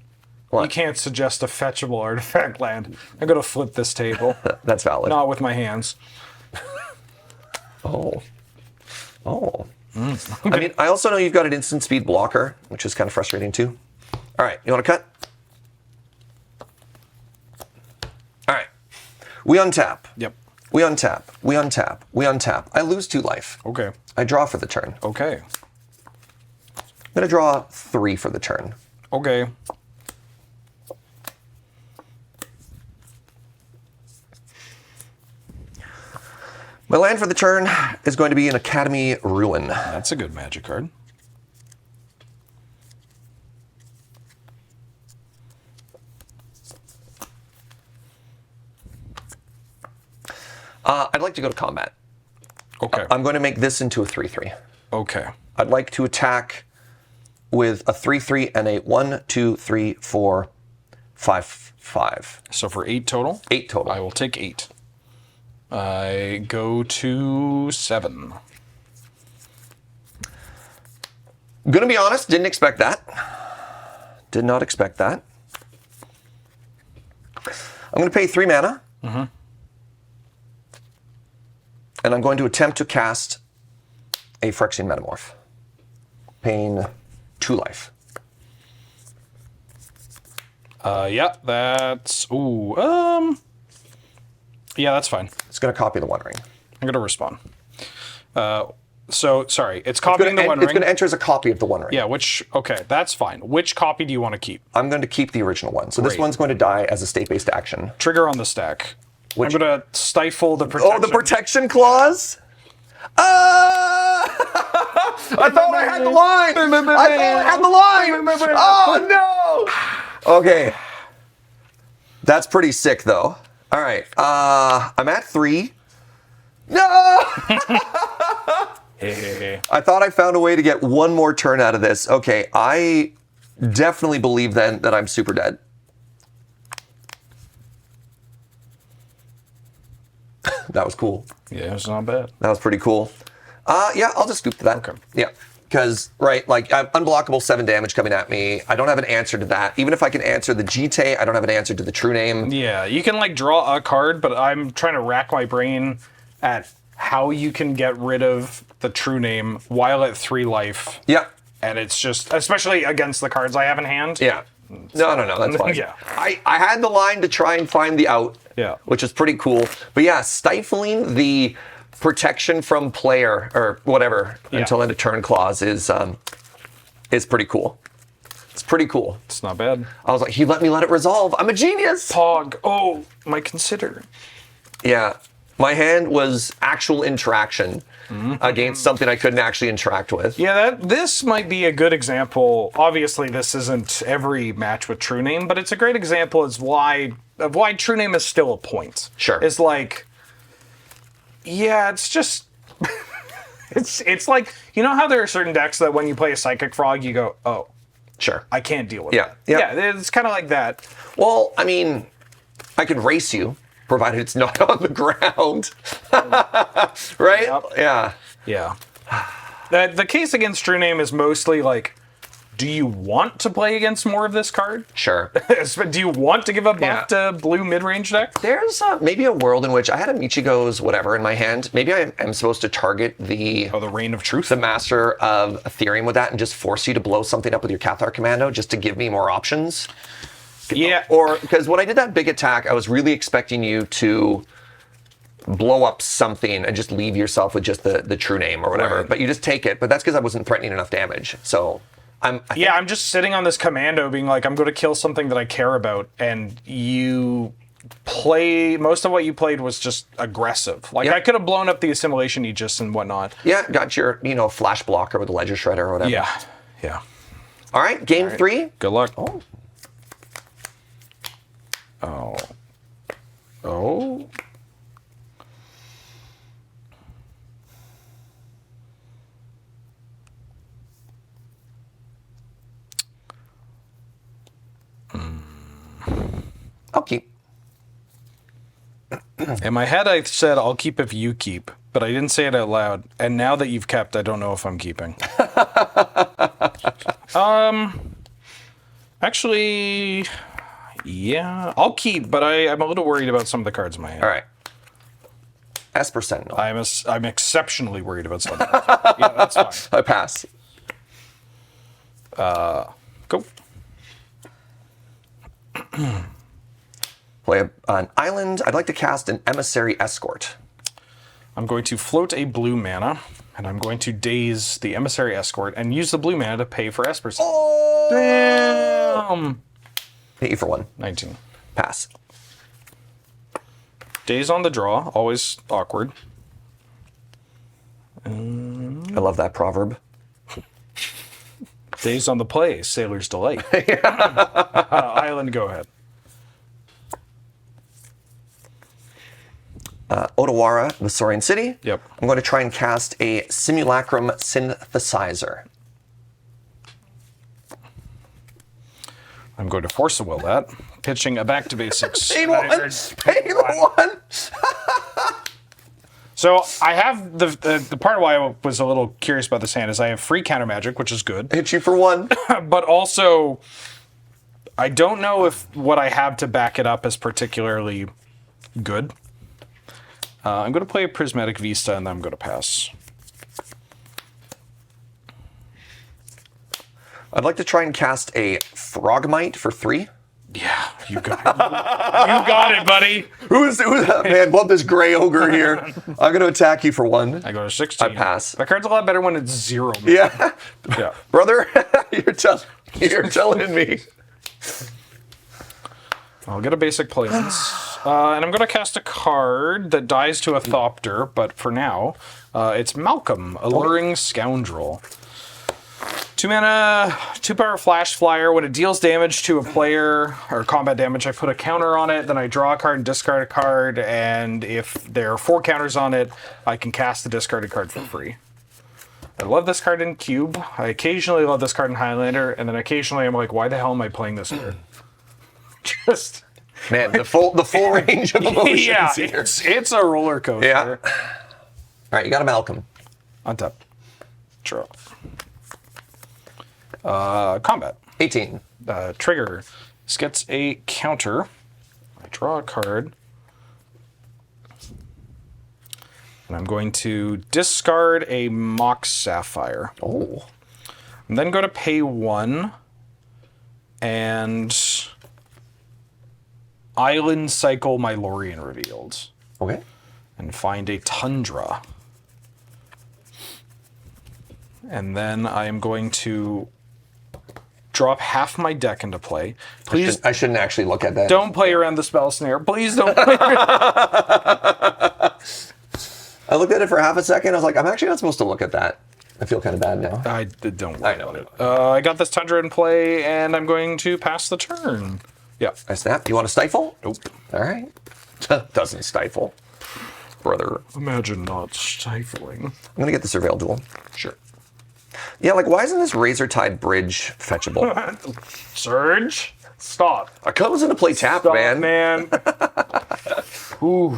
S2: What?
S1: You can't suggest a fetchable artifact land. I'm going to flip this table.
S2: That's valid.
S1: Not with my hands.
S2: Oh. I mean, I also know you've got an instant speed blocker, which is kind of frustrating too. All right, you want to cut? All right. We untap.
S1: Yep.
S2: We untap. We untap. We untap. I lose 2 life.
S1: Okay.
S2: I draw for the turn.
S1: Okay.
S2: I'm going to draw 3 for the turn.
S1: Okay.
S2: My land for the turn is going to be an Academy Ruin.
S1: That's a good magic card.
S2: I'd like to go to combat.
S1: Okay.
S2: I'm going to make this into a 3/3.
S1: Okay.
S2: I'd like to attack with a 3/3 and a 1, 2, 3, 4, 5, 5.
S1: So for 8 total?
S2: 8 total.
S1: I will take 8. I go to 7.
S2: Gonna be honest, didn't expect that. Did not expect that. I'm gonna pay 3 mana. And I'm going to attempt to cast a Phyrexian Metamorph. Paying 2 life.
S1: Yeah, that's... Ooh, yeah, that's fine.
S2: It's gonna copy the One Ring.
S1: I'm going to respond. So, sorry, it's copying the One
S2: It's
S1: Ring.
S2: gonna enter as a copy of the One Ring.
S1: Yeah, okay, that's fine. Which copy do you want to keep?
S2: I'm going to keep the original one. So this
S1: Great.
S2: one's going to die as a state-based action.
S1: Trigger on the stack.
S2: Which-
S1: I'm going to stifle the protection.
S2: Oh, the protection clause? I thought I had the line! I thought I had the line! Oh, no! Okay. That's pretty sick, though. All right. I'm at 3. No! I thought I found a way to get 1 more turn out of this. Okay, I definitely believe then that I'm super dead. That was cool.
S1: Yeah, it's not bad.
S2: That was pretty cool. Yeah, I'll just scoop to that.
S1: Okay.
S2: Yeah. Because, right, like, I'm unblockable 7 damage coming at me. I don't have an answer to that. Even if I can answer the GT, I don't have an answer to the true name.
S1: Yeah, you can, like, draw a card, but I'm trying to rack my brain at how you can get rid of the true name while at 3 life.
S2: Yeah.
S1: And it's just, especially against the cards I have in hand.
S2: Yeah. No, that's fine.
S1: Yeah.
S2: I had the line to try and find the out, which is pretty cool. But yeah, stifling the protection from player or whatever until end of turn clause is pretty cool. It's pretty cool.
S1: It's not bad.
S2: I was like, he let me let it resolve. I'm a genius.
S1: Pog. Oh, my consider.
S2: Yeah. My hand was actual interaction against something I couldn't actually interact with.
S1: Yeah, this might be a good example. Obviously, this isn't every match with True Name, but it's a great example of why True Name is still a point.
S2: Sure.
S1: It's like, yeah, it's just... it's like, you know how there are certain decks that when you play a Psychic Frog, you go, oh,
S2: sure,
S1: I can't deal with
S2: it.
S1: Yeah, it's kind of like that.
S2: Well, I mean, I could race you, provided it's not on the ground. Right?
S1: Yep. Yeah. The case against True Name is mostly like, do you want to play against more of this card?
S2: Sure.
S1: Do you want to give a buff to blue mid-range deck?
S2: There's maybe a world in which I had a Michigo's whatever in my hand. Maybe I am supposed to target the
S1: Reign of Truth,
S2: the Master of Ethereum with that and just force you to blow something up with your Cathar Commando just to give me more options.
S1: Yeah.
S2: Or because when I did that big attack, I was really expecting you to blow up something and just leave yourself with just the true name or whatever. Right. But you just take it. But that's because I wasn't threatening enough damage. So I'm
S1: just sitting on this commando being like, I'm going to kill something that I care about. And most of what you played was just aggressive. Like, I could have blown up the Assimilation Aegis and whatnot.
S2: Yeah, got your, flash blocker with the Ledger Shredder or whatever.
S1: Yeah.
S2: All right, game 3.
S1: Good luck. Oh.
S2: I'll keep.
S1: In my head, I said, I'll keep if you keep, but I didn't say it out loud. And now that you've kept, I don't know if I'm keeping. Actually, yeah, I'll keep, but I'm a little worried about some of the cards in my hand.
S2: All right. Esper Sentinel.
S1: I'm exceptionally worried about some of the cards. Yeah, that's fine.
S2: I pass.
S1: Go.
S2: Play an island. I'd like to cast an Emissary Escort.
S1: I'm going to float a blue mana, and I'm going to daze the Emissary Escort and use the blue mana to pay for Esper Sentinel.
S2: Oh!
S1: Damn!
S2: Hit you for 1.
S1: 19.
S2: Pass.
S1: Daze on the draw, always awkward.
S2: I love that proverb.
S1: Days on the play, Sailor's Delight. Island, go ahead.
S2: Otawara, the Saurian City.
S1: Yep.
S2: I'm going to try and cast a Simulacrum Synthesizer.
S1: I'm going to force a will that. Pitching a back to basics.
S2: Pain 1! Pain 1!
S1: So I have the part why I was a little curious about this hand is I have free counter magic, which is good.
S2: Hit you for 1.
S1: But also, I don't know if what I have to back it up is particularly good. I'm going to play a Prismatic Vista, and then I'm going to pass.
S2: I'd like to try and cast a Frogmite for 3.
S1: Yeah, you got it. You got it, buddy.
S2: Who's that man? Love this gray ogre here. I'm going to attack you for 1.
S1: I go to 16.
S2: I pass.
S1: That card's a lot better when it's 0. Man.
S2: Yeah. Brother, you're telling me.
S1: I'll get a basic plains. And I'm going to cast a card that dies to a Thopter, but for now, it's Malcolm, Alluring Scoundrel. 2 mana, 2 power flash flyer. When it deals damage to a player, or combat damage, I put a counter on it, then I draw a card and discard a card, and if there are 4 counters on it, I can cast the discarded card for free. I love this card in Cube. I occasionally love this card in Highlander, and then occasionally I'm like, why the hell am I playing this card? Just...
S2: Man, the full range of emotions here.
S1: It's a roller coaster.
S2: Yeah. All right, you got a Malcolm.
S1: On top. Draw. Combat.
S2: 18.
S1: Trigger. This gets a counter. I draw a card. And I'm going to discard a Mox Sapphire.
S2: Oh.
S1: And then go to pay 1. And Island Cycle my Lorien Revealed.
S2: Okay.
S1: And find a Tundra. And then I am going to drop half my deck into play. Please
S2: I shouldn't actually look at that.
S1: don't play around the spell snare. Please don't play around.
S2: I looked at it for half a second. I was like, I'm actually not supposed to look at that. I feel kind of bad now.
S1: I don't.
S2: I know.
S1: I got this Tundra in play, and I'm going to pass the turn. Yeah.
S2: I snap. You want to stifle?
S1: Nope.
S2: All right. Doesn't stifle. Brother.
S1: Imagine not stifling.
S2: I'm going to get the Surveil Duel.
S1: Sure.
S2: Yeah, like, why isn't this Razor Tide Bridge fetchable?
S1: Serge, stop.
S2: It comes into play tap,
S1: Stop,
S2: man.
S1: Ooh.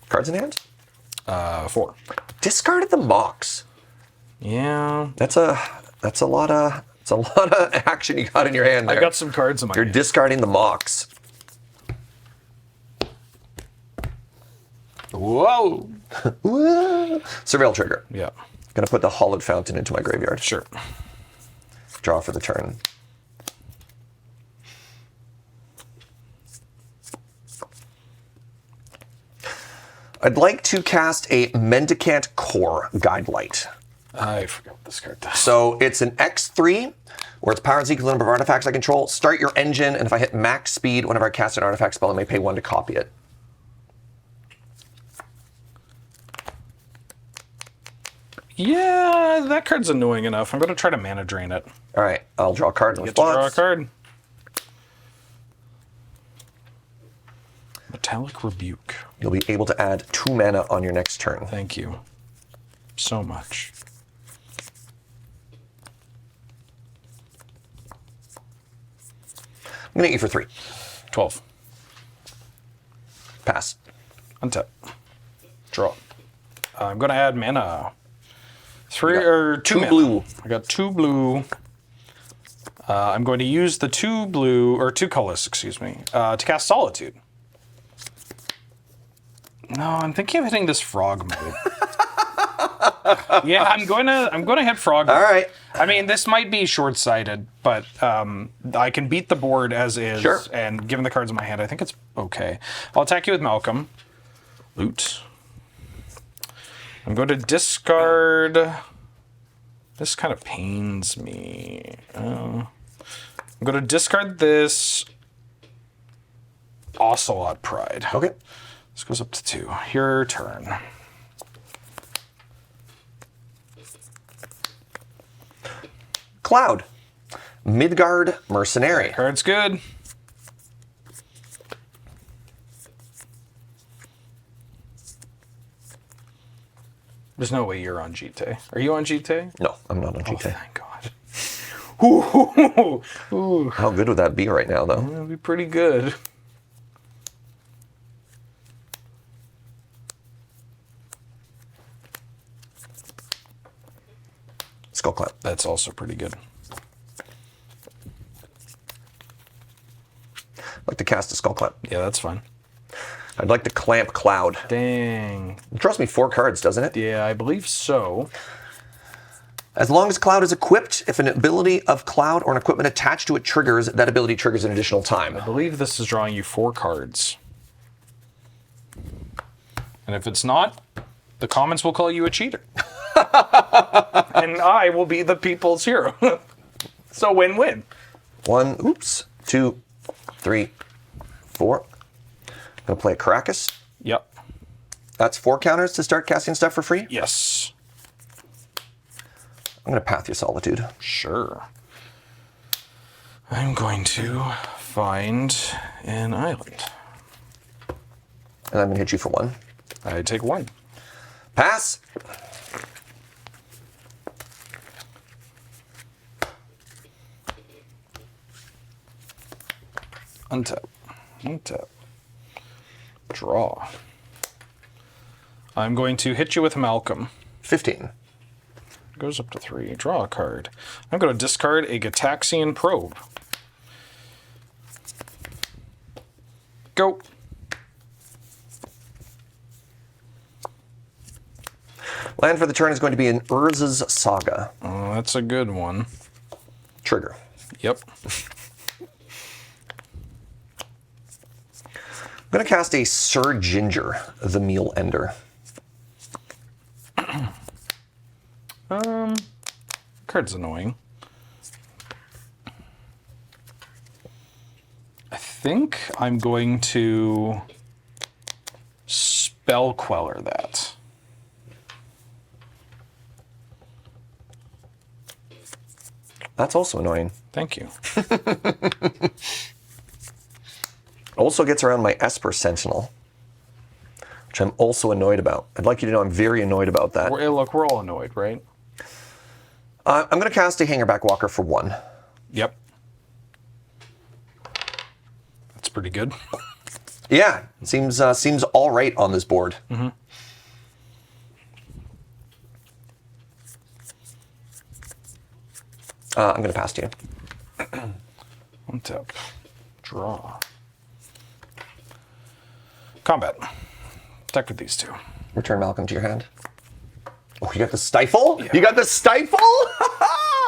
S2: Cards in hand?
S1: 4.
S2: Discarded the Mox.
S1: Yeah.
S2: That's a lot of action you got in your hand there.
S1: I got some cards in my
S2: You're
S1: hand.
S2: discarding the Mox.
S1: Whoa.
S2: Surveil trigger.
S1: Yeah.
S2: Gonna put the Hollowed Fountain into my graveyard.
S1: Sure.
S2: Draw for the turn. I'd like to cast a Mendicant Core Guidelight.
S1: I forgot what this card does.
S2: So it's an X3, where its power is equal to the number of artifacts I control. Start your engine, and if I hit max speed, whenever I cast an artifact spell, I may pay 1 to copy it.
S1: Yeah, that card's annoying enough. I'm going to try to mana drain it.
S2: All right, I'll draw a card in
S1: Get to
S2: response.
S1: draw a card. Metallic Rebuke.
S2: You'll be able to add 2 mana on your next turn.
S1: Thank you so much.
S2: I'm gonna eat you for 3.
S1: 12.
S2: Pass.
S1: Untap. Draw. I'm going to add mana. 2 mana.
S2: blue.
S1: I got 2 blue. I'm going to use the 2 blue, or 2 colors, excuse me, to cast Solitude. No, I'm thinking of hitting this frog mode. Yeah, I'm going to hit frog mode.
S2: All right.
S1: I mean, this might be short-sighted, but I can beat the board as is.
S2: Sure.
S1: And given the cards in my hand, I think it's okay. I'll attack you with Malcolm. Loot. I'm going to discard. This kind of pains me. I'm going to discard this Ocelot Pride.
S2: Okay.
S1: This goes up to 2. Your turn.
S2: Cloud. Midgard Mercenary.
S1: Card's good. There's no way you're on GT. Are you on GT?
S2: No, I'm not on
S1: Oh,
S2: GT.
S1: thank God. Ooh, ooh,
S2: How good would that be right now, though?
S1: that'd be pretty good.
S2: Skullclap.
S1: That's also pretty good.
S2: I'd like to cast a Skullclap.
S1: Yeah, that's fine.
S2: I'd like to clamp Cloud.
S1: Dang.
S2: It draws me 4 cards, doesn't it?
S1: Yeah, I believe so.
S2: As long as Cloud is equipped, if an ability of Cloud or an equipment attached to it triggers, that ability triggers an additional time.
S1: I believe this is drawing you 4 cards. And if it's not, the comments will call you a cheater. And I will be the people's hero. So win-win.
S2: 1, oops, 2, 3, 4. I'm gonna play a Caracas.
S1: Yep.
S2: That's 4 counters to start casting stuff for free.
S1: Yes.
S2: I'm gonna Path Your Solitude.
S1: Sure. I'm going to find an island.
S2: And I'm gonna hit you for 1.
S1: I take 1.
S2: Pass.
S1: Untap. Untap. Draw. I'm going to hit you with Malcolm.
S2: 15.
S1: Goes up to 3. Draw a card. I'm going to discard a Gataxian Probe. Go.
S2: Land for the turn is going to be an Urza's Saga.
S1: Oh, that's a good one.
S2: Trigger.
S1: Yep.
S2: I'm going to cast a Sir Ginger, the Meal Ender.
S1: Card's annoying. I think I'm going to Spell Queller that.
S2: That's also annoying.
S1: Thank you.
S2: Also gets around my Esper Sentinel, which I'm also annoyed about. I'd like you to know I'm very annoyed about that.
S1: Look, we're all annoyed, right?
S2: I'm going to cast a Hangerback Walker for 1.
S1: Yep. That's pretty good.
S2: Yeah, seems all right on this board.
S1: Mm-hmm.
S2: I'm going to pass to you.
S1: Untap. Draw. Combat. Attack with these two.
S2: Return Malcolm to your hand. Oh, you got the Stifle?
S1: Yeah.
S2: You got the Stifle?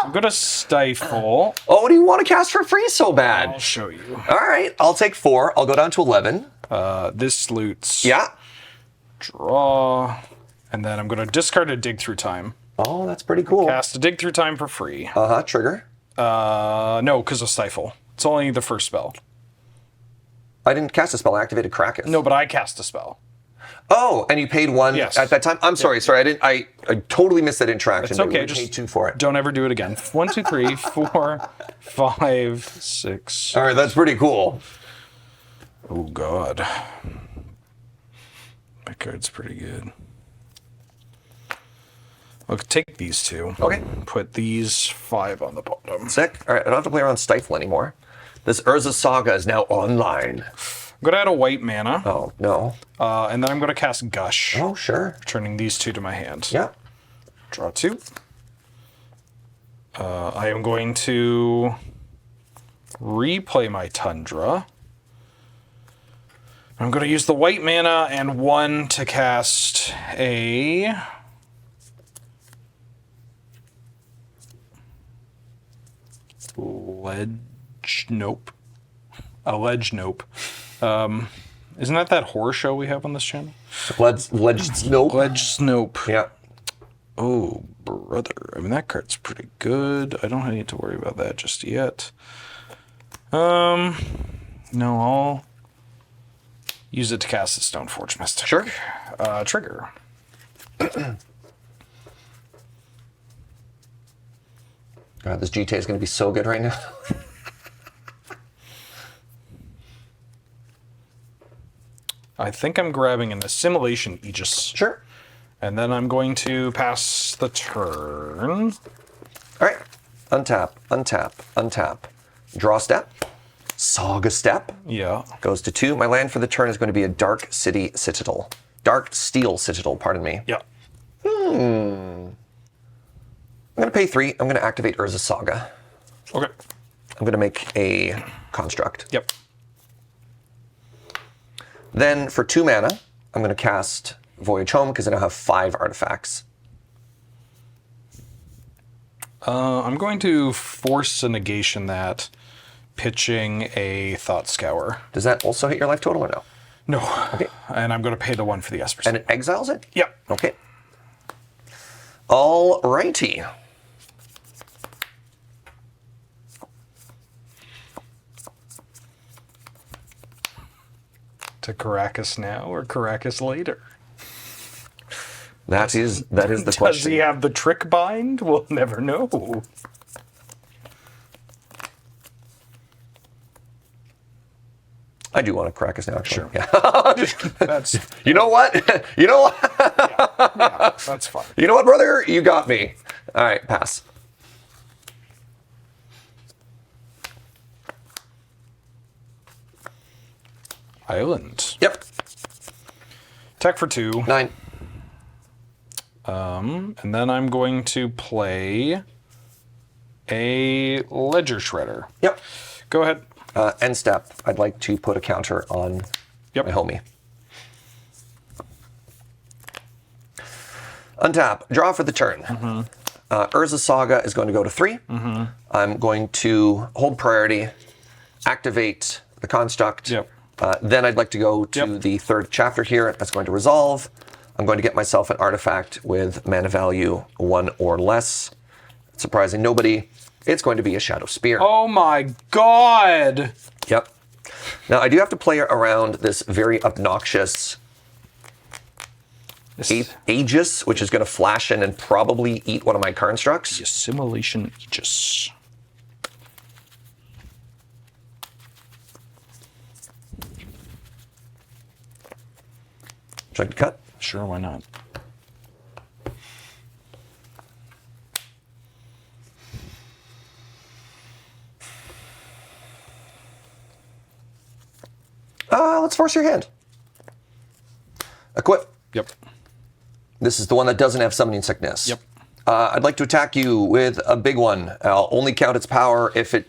S1: I'm going to Stifle.
S2: Oh, what do you want to cast for free so bad?
S1: I'll show you.
S2: All right, I'll take 4. I'll go down to 11.
S1: This loots.
S2: Yeah.
S1: Draw. And then I'm going to discard a Dig Through Time.
S2: Oh, that's pretty cool.
S1: Cast a Dig Through Time for free.
S2: Uh-huh, trigger.
S1: No, because of Stifle. It's only the first spell.
S2: I didn't cast a spell, I activated Krakus.
S1: No, but I cast a spell.
S2: Oh, and you paid 1
S1: Yes.
S2: at that time? I'm sorry, I totally missed that interaction.
S1: It's okay,
S2: You
S1: just
S2: paid 2 for it.
S1: Don't ever do it again. 1, 2, 3, 4, 5, 6.
S2: All right, that's pretty cool.
S1: Oh, God. My card's pretty good. Look, take these 2.
S2: Okay.
S1: Put these 5 on the bottom.
S2: Sick. All right, I don't have to play around Stifle anymore. This Urza Saga is now online.
S1: I'm going to add a white mana.
S2: Oh, no.
S1: And then I'm going to cast Gush.
S2: Oh, sure.
S1: Turning these 2 to my hand.
S2: Yeah.
S1: Draw 2. I am going to replay my Tundra. I'm going to use the white mana and 1 to cast a... Ledge Nope. A Ledge Nope. Isn't that horror show we have on this channel?
S2: Legends, nope.
S1: Ledge Snope.
S2: Yeah.
S1: Oh, brother. I mean, that card's pretty good. I don't need to worry about that just yet. No, I'll use it to cast the Stoneforge Mystic.
S2: Sure.
S1: Trigger.
S2: God, this GTA is going to be so good right now.
S1: I think I'm grabbing an Assimilation Aegis.
S2: Sure.
S1: And then I'm going to pass the turn.
S2: All right. Untap, untap, untap. Draw step. Saga step.
S1: Yeah.
S2: Goes to 2. My land for the turn is going to be a Dark City Citadel. Dark Steel Citadel, pardon me.
S1: Yeah.
S2: I'm going to pay 3. I'm going to activate Urza Saga.
S1: Okay.
S2: I'm going to make a construct.
S1: Yep.
S2: Then for 2 mana, I'm going to cast Voyage Home because I now have 5 artifacts.
S1: I'm going to force a negation that, pitching a Thought Scour.
S2: Does that also hit your life total or no?
S1: No.
S2: Okay.
S1: And I'm going to pay the 1 for the Esper.
S2: And it exiles it?
S1: Yep.
S2: Okay. All righty.
S1: To Caracas now or Caracas later?
S2: That is the
S1: Does
S2: question.
S1: he have the trick bind? We'll never know.
S2: I do want to crack us now, actually.
S1: Sure.
S2: Yeah.
S1: That's
S2: You know what? You know what?
S1: yeah, that's fine.
S2: You know what, brother? You got me. All right, pass.
S1: Island.
S2: Yep.
S1: Attack for 2.
S2: 9.
S1: And then I'm going to play a Ledger Shredder.
S2: Yep.
S1: Go ahead.
S2: End step. I'd like to put a counter on my homie. Untap. Draw for the turn. Urza Saga is going to go to 3. I'm going to hold priority, activate the construct.
S1: Yep.
S2: Then I'd like to go to the third chapter here. That's going to resolve. I'm going to get myself an artifact with mana value 1 or less. Surprising nobody. It's going to be a Shadow Spear.
S1: Oh my god!
S2: Yep. Now, I do have to play around this very obnoxious Aegis, which is going to flash in and probably eat one of my constructs.
S1: Assimilation Aegis.
S2: Should I cut?
S1: Sure, why not?
S2: Let's force your hand. Equip.
S1: Yep.
S2: This is the one that doesn't have summoning sickness.
S1: Yep.
S2: I'd like to attack you with a big one. I'll only count its power if it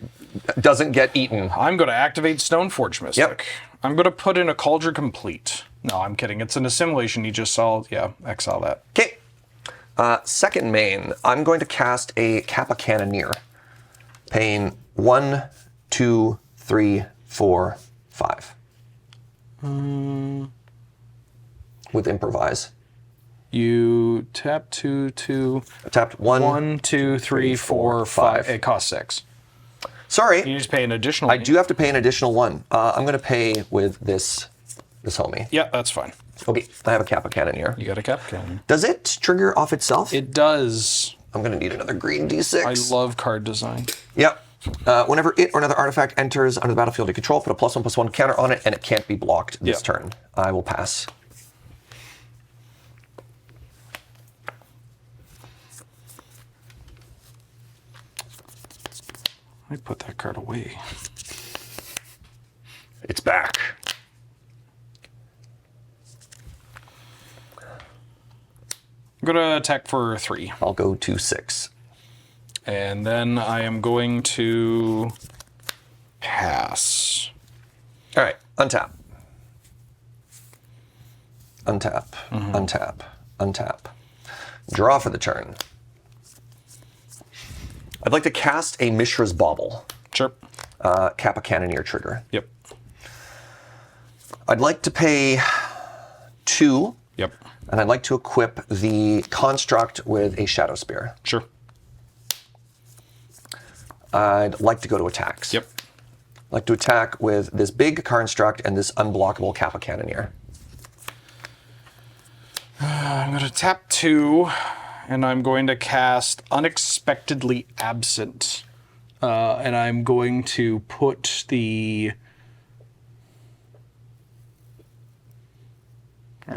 S2: doesn't get eaten.
S1: I'm going to activate Stoneforge Mystic.
S2: Yep.
S1: I'm going to put in a Cauldron Complete. No, I'm kidding. It's an assimilation. You just saw, exile that.
S2: Okay. Second main, I'm going to cast a Kappa Cannoneer. Paying 1, 2, 3, 4, 5. With improvise.
S1: You tap 2.
S2: I tapped 1.
S1: 1, 2, 3, 4, 5. It costs 6.
S2: Sorry.
S1: You just pay an additional.
S2: I do have to pay an additional 1. I'm going to pay with this homie.
S1: Yeah, that's fine.
S2: Okay, I have a Kappa Cannoneer.
S1: You got a Cap Cannon.
S2: Does it trigger off itself?
S1: It does.
S2: I'm going to need another green D6.
S1: I love card design.
S2: Yep. Whenever it or another artifact enters under the battlefield you control, put a +1/+1 counter on it, and it can't be blocked this turn. I will pass.
S1: I put that card away.
S2: It's back.
S1: I'm going to attack for 3.
S2: I'll go to 6.
S1: And then I am going to pass.
S2: All right, untap. Untap, untap, untap. Draw for the turn. I'd like to cast a Mishra's Bauble.
S1: Sure.
S2: Kappa Cannoneer trigger.
S1: Yep.
S2: I'd like to pay 2.
S1: Yep.
S2: And I'd like to equip the construct with a Shadow Spear.
S1: Sure.
S2: I'd like to go to attacks.
S1: Yep.
S2: I'd like to attack with this big construct and this unblockable Kappa Cannoneer.
S1: I'm going to tap 2, and I'm going to cast Unexpectedly Absent. And I'm going to put the...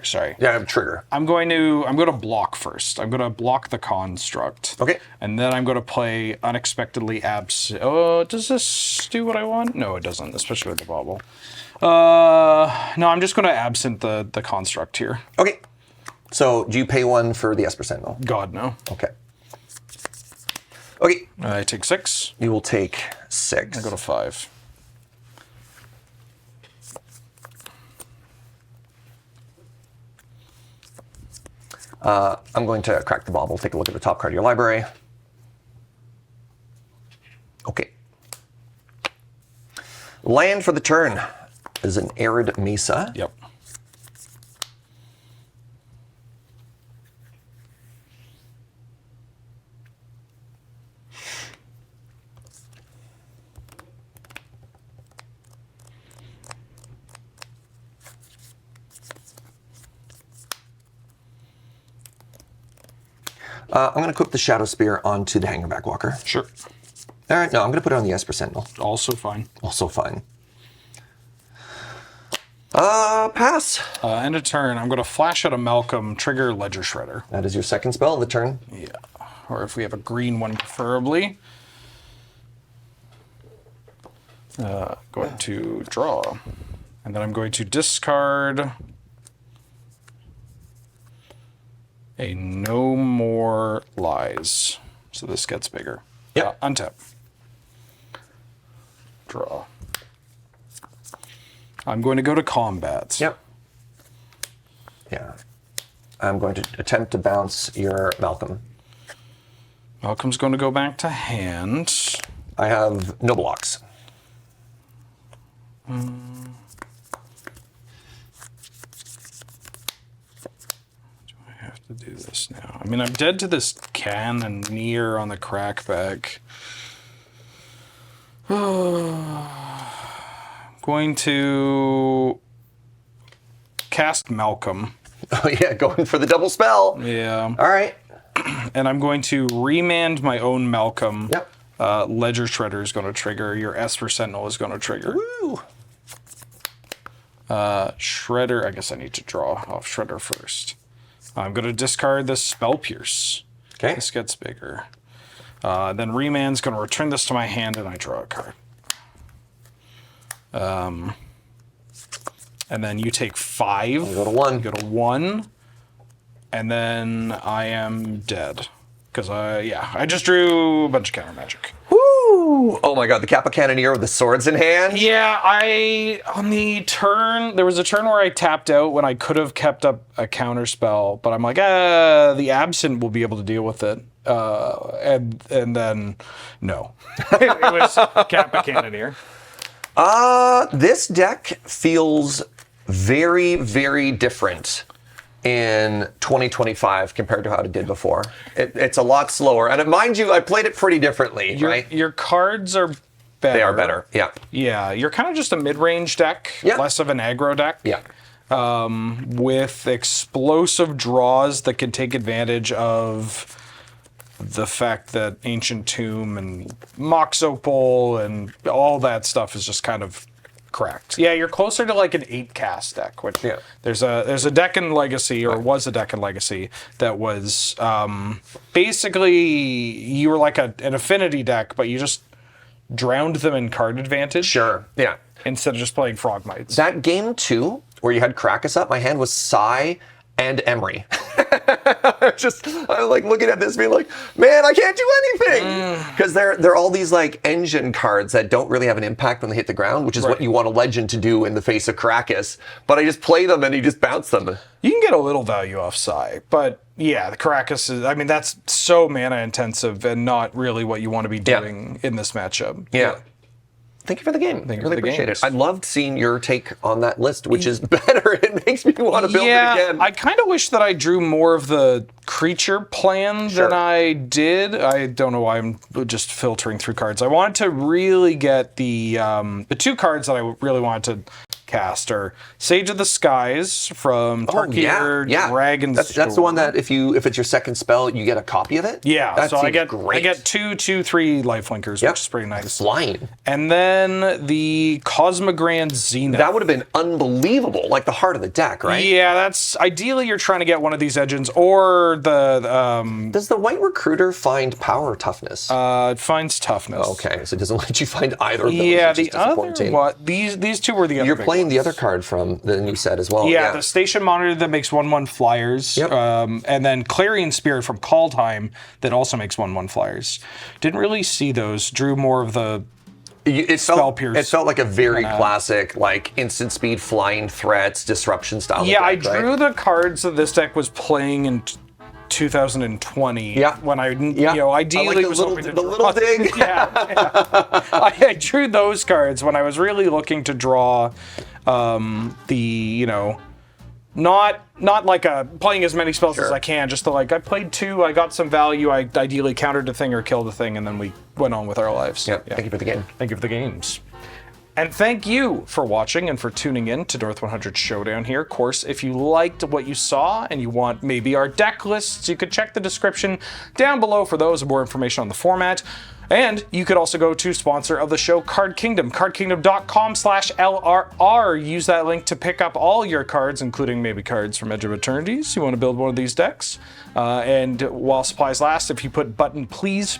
S1: Sorry.
S2: Yeah, I have a trigger.
S1: I'm going to block first. I'm going to block the construct.
S2: Okay.
S1: And then I'm going to play Unexpectedly Absent. Oh, does this do what I want? No, it doesn't, especially with the bauble. No, I'm just going to absent the construct here.
S2: Okay. So, do you pay 1 for the Esper Sentinel?
S1: God, no.
S2: Okay. Okay.
S1: I take 6.
S2: You will take 6.
S1: I go to 5.
S2: I'm going to crack the bauble, take a look at the top card of your library. Okay. Land for the turn is an Arid Mesa.
S1: Yep.
S2: I'm going to equip the Shadow Spear onto the Hangerback Walker.
S1: Sure.
S2: All right, no, I'm going to put it on the Esper Sentinel.
S1: Also fine.
S2: Also fine. Pass.
S1: End of turn. I'm going to flash at a Malcolm, trigger Ledger Shredder.
S2: That is your second spell of the turn.
S1: Yeah. Or if we have a green one, preferably. Going to draw. And then I'm going to discard a No More Lies. So this gets bigger.
S2: Yep.
S1: Untap. Draw. I'm going to go to combat.
S2: Yep. Yeah. I'm going to attempt to bounce your Malcolm.
S1: Malcolm's going to go back to hand.
S2: I have no blocks.
S1: I have to do this now. I mean, I'm dead to this Cannoneer on the crackback. Going to cast Malcolm.
S2: Oh yeah, going for the double spell.
S1: Yeah.
S2: All right.
S1: And I'm going to remand my own Malcolm.
S2: Yep.
S1: Ledger Shredder is going to trigger. Your Esper Sentinel is going to trigger.
S2: Woo.
S1: Shredder, I guess I need to draw off Shredder first. I'm going to discard this Spell Pierce.
S2: Okay.
S1: This gets bigger. Then Remand's going to return this to my hand and I draw a card. And then you take 5.
S2: I'll go to 1.
S1: You go to 1. And then I am dead. Because I just drew a bunch of counter magic.
S2: Woo! Oh my god, the Kappa Cannoneer with the swords in hand.
S1: Yeah, on the turn, there was a turn where I tapped out when I could have kept up a counter spell, but I'm like, the Absent will be able to deal with it. And then, no. It was Kappa Cannoneer.
S2: This deck feels very, very different in 2025 compared to how it did before. It's a lot slower. And mind you, I played it pretty differently, right?
S1: Your cards are better.
S2: They are better, yeah.
S1: Yeah, you're kind of just a mid-range deck,
S2: Yeah.
S1: less of an aggro deck.
S2: Yeah.
S1: With explosive draws that can take advantage of the fact that Ancient Tomb and Mox Opal and all that stuff is just kind of cracked. Yeah, you're closer to like an 8-cast deck, which there's a deck in Legacy, or was a deck in Legacy, that was basically you were like an affinity deck, but you just drowned them in card advantage.
S2: Sure, yeah.
S1: Instead of just playing Frogmites.
S2: That game 2, where you had Krakus up, my hand was Psy and Emery. I'm like looking at this being like, man, I can't do anything. Because they're all these like engine cards that don't really have an impact when they hit the ground, which is what you want a legend to do in the face of Krakus. But I just play them and you just bounce them.
S1: You can get a little value off Psy, but yeah, the Krakus is, I mean, that's so mana intensive and not really what you want to be doing in this matchup.
S2: Yeah. Thank you for the game.
S1: Thank you
S2: really
S1: for the
S2: appreciate
S1: games.
S2: it. I loved seeing your take on that list, which is better. It makes me want to build it again.
S1: I kind of wish that I drew more of the creature plan than I did. I don't know why I'm just filtering through cards. I wanted to really get the 2 cards that I really wanted to cast are Sage of the Skies from Tarkir Dragon's
S2: That's the one that if it's your second spell, you get a copy of it?
S1: Yeah,
S2: that
S1: so I get
S2: great.
S1: I get 2/3 lifelinkers, which is pretty nice.
S2: Flying.
S1: And then the Cosmogrand Zenith.
S2: That would have been unbelievable, like the heart of the deck, right?
S1: Yeah, that's ideally you're trying to get one of these engines or the
S2: Does the White Recruiter find power or toughness?
S1: it finds toughness.
S2: Okay, so it doesn't let you find either of those.
S1: Yeah,
S2: which is
S1: the other
S2: disappointing.
S1: these 2 were the other.
S2: You're
S1: big
S2: playing
S1: ones.
S2: the other card from the new set as well.
S1: Yeah, the Station Monitor that makes 1/1 flyers.
S2: Yep.
S1: And then Clarion Spirit from Kaldheim that also makes 1/1 flyers. Didn't really see those. Drew more of the
S2: It
S1: Spell Pierce.
S2: felt like a very classic, like instant speed flying threats, disruption style.
S1: Yeah,
S2: of deck,
S1: I drew
S2: right?
S1: the cards that this deck was playing in 2020.
S2: Yeah.
S1: When ideally
S2: I like
S1: was
S2: the
S1: hoping to
S2: little
S1: draw.
S2: dig.
S1: I drew those cards when I was really looking to draw not like playing as many spells as I can, just to like, I played 2, I got some value, I ideally countered a thing or killed a thing, and then we went on with our lives.
S2: Yeah. Thank you for the game.
S1: Thank you for the games. And thank you for watching and for tuning in to North 100 Showdown here. Of course, if you liked what you saw and you want maybe our deck lists, you could check the description down below for those and more information on the format. And you could also go to sponsor of the show, Card Kingdom, cardkingdom.com/LRR. Use that link to pick up all your cards, including maybe cards from Edge of Eternities. You want to build one of these decks. And while supplies last, if you put button please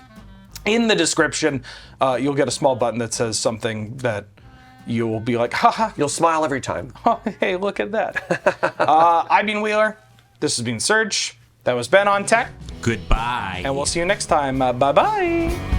S1: in the description, you'll get a small button that says something that you'll be like, haha.
S2: You'll smile every time.
S1: Oh, hey, look at that. I've been Wheeler. This has been Serge. That was Ben on Tech,
S3: Goodbye.
S1: and we'll see you next time. Bye-bye.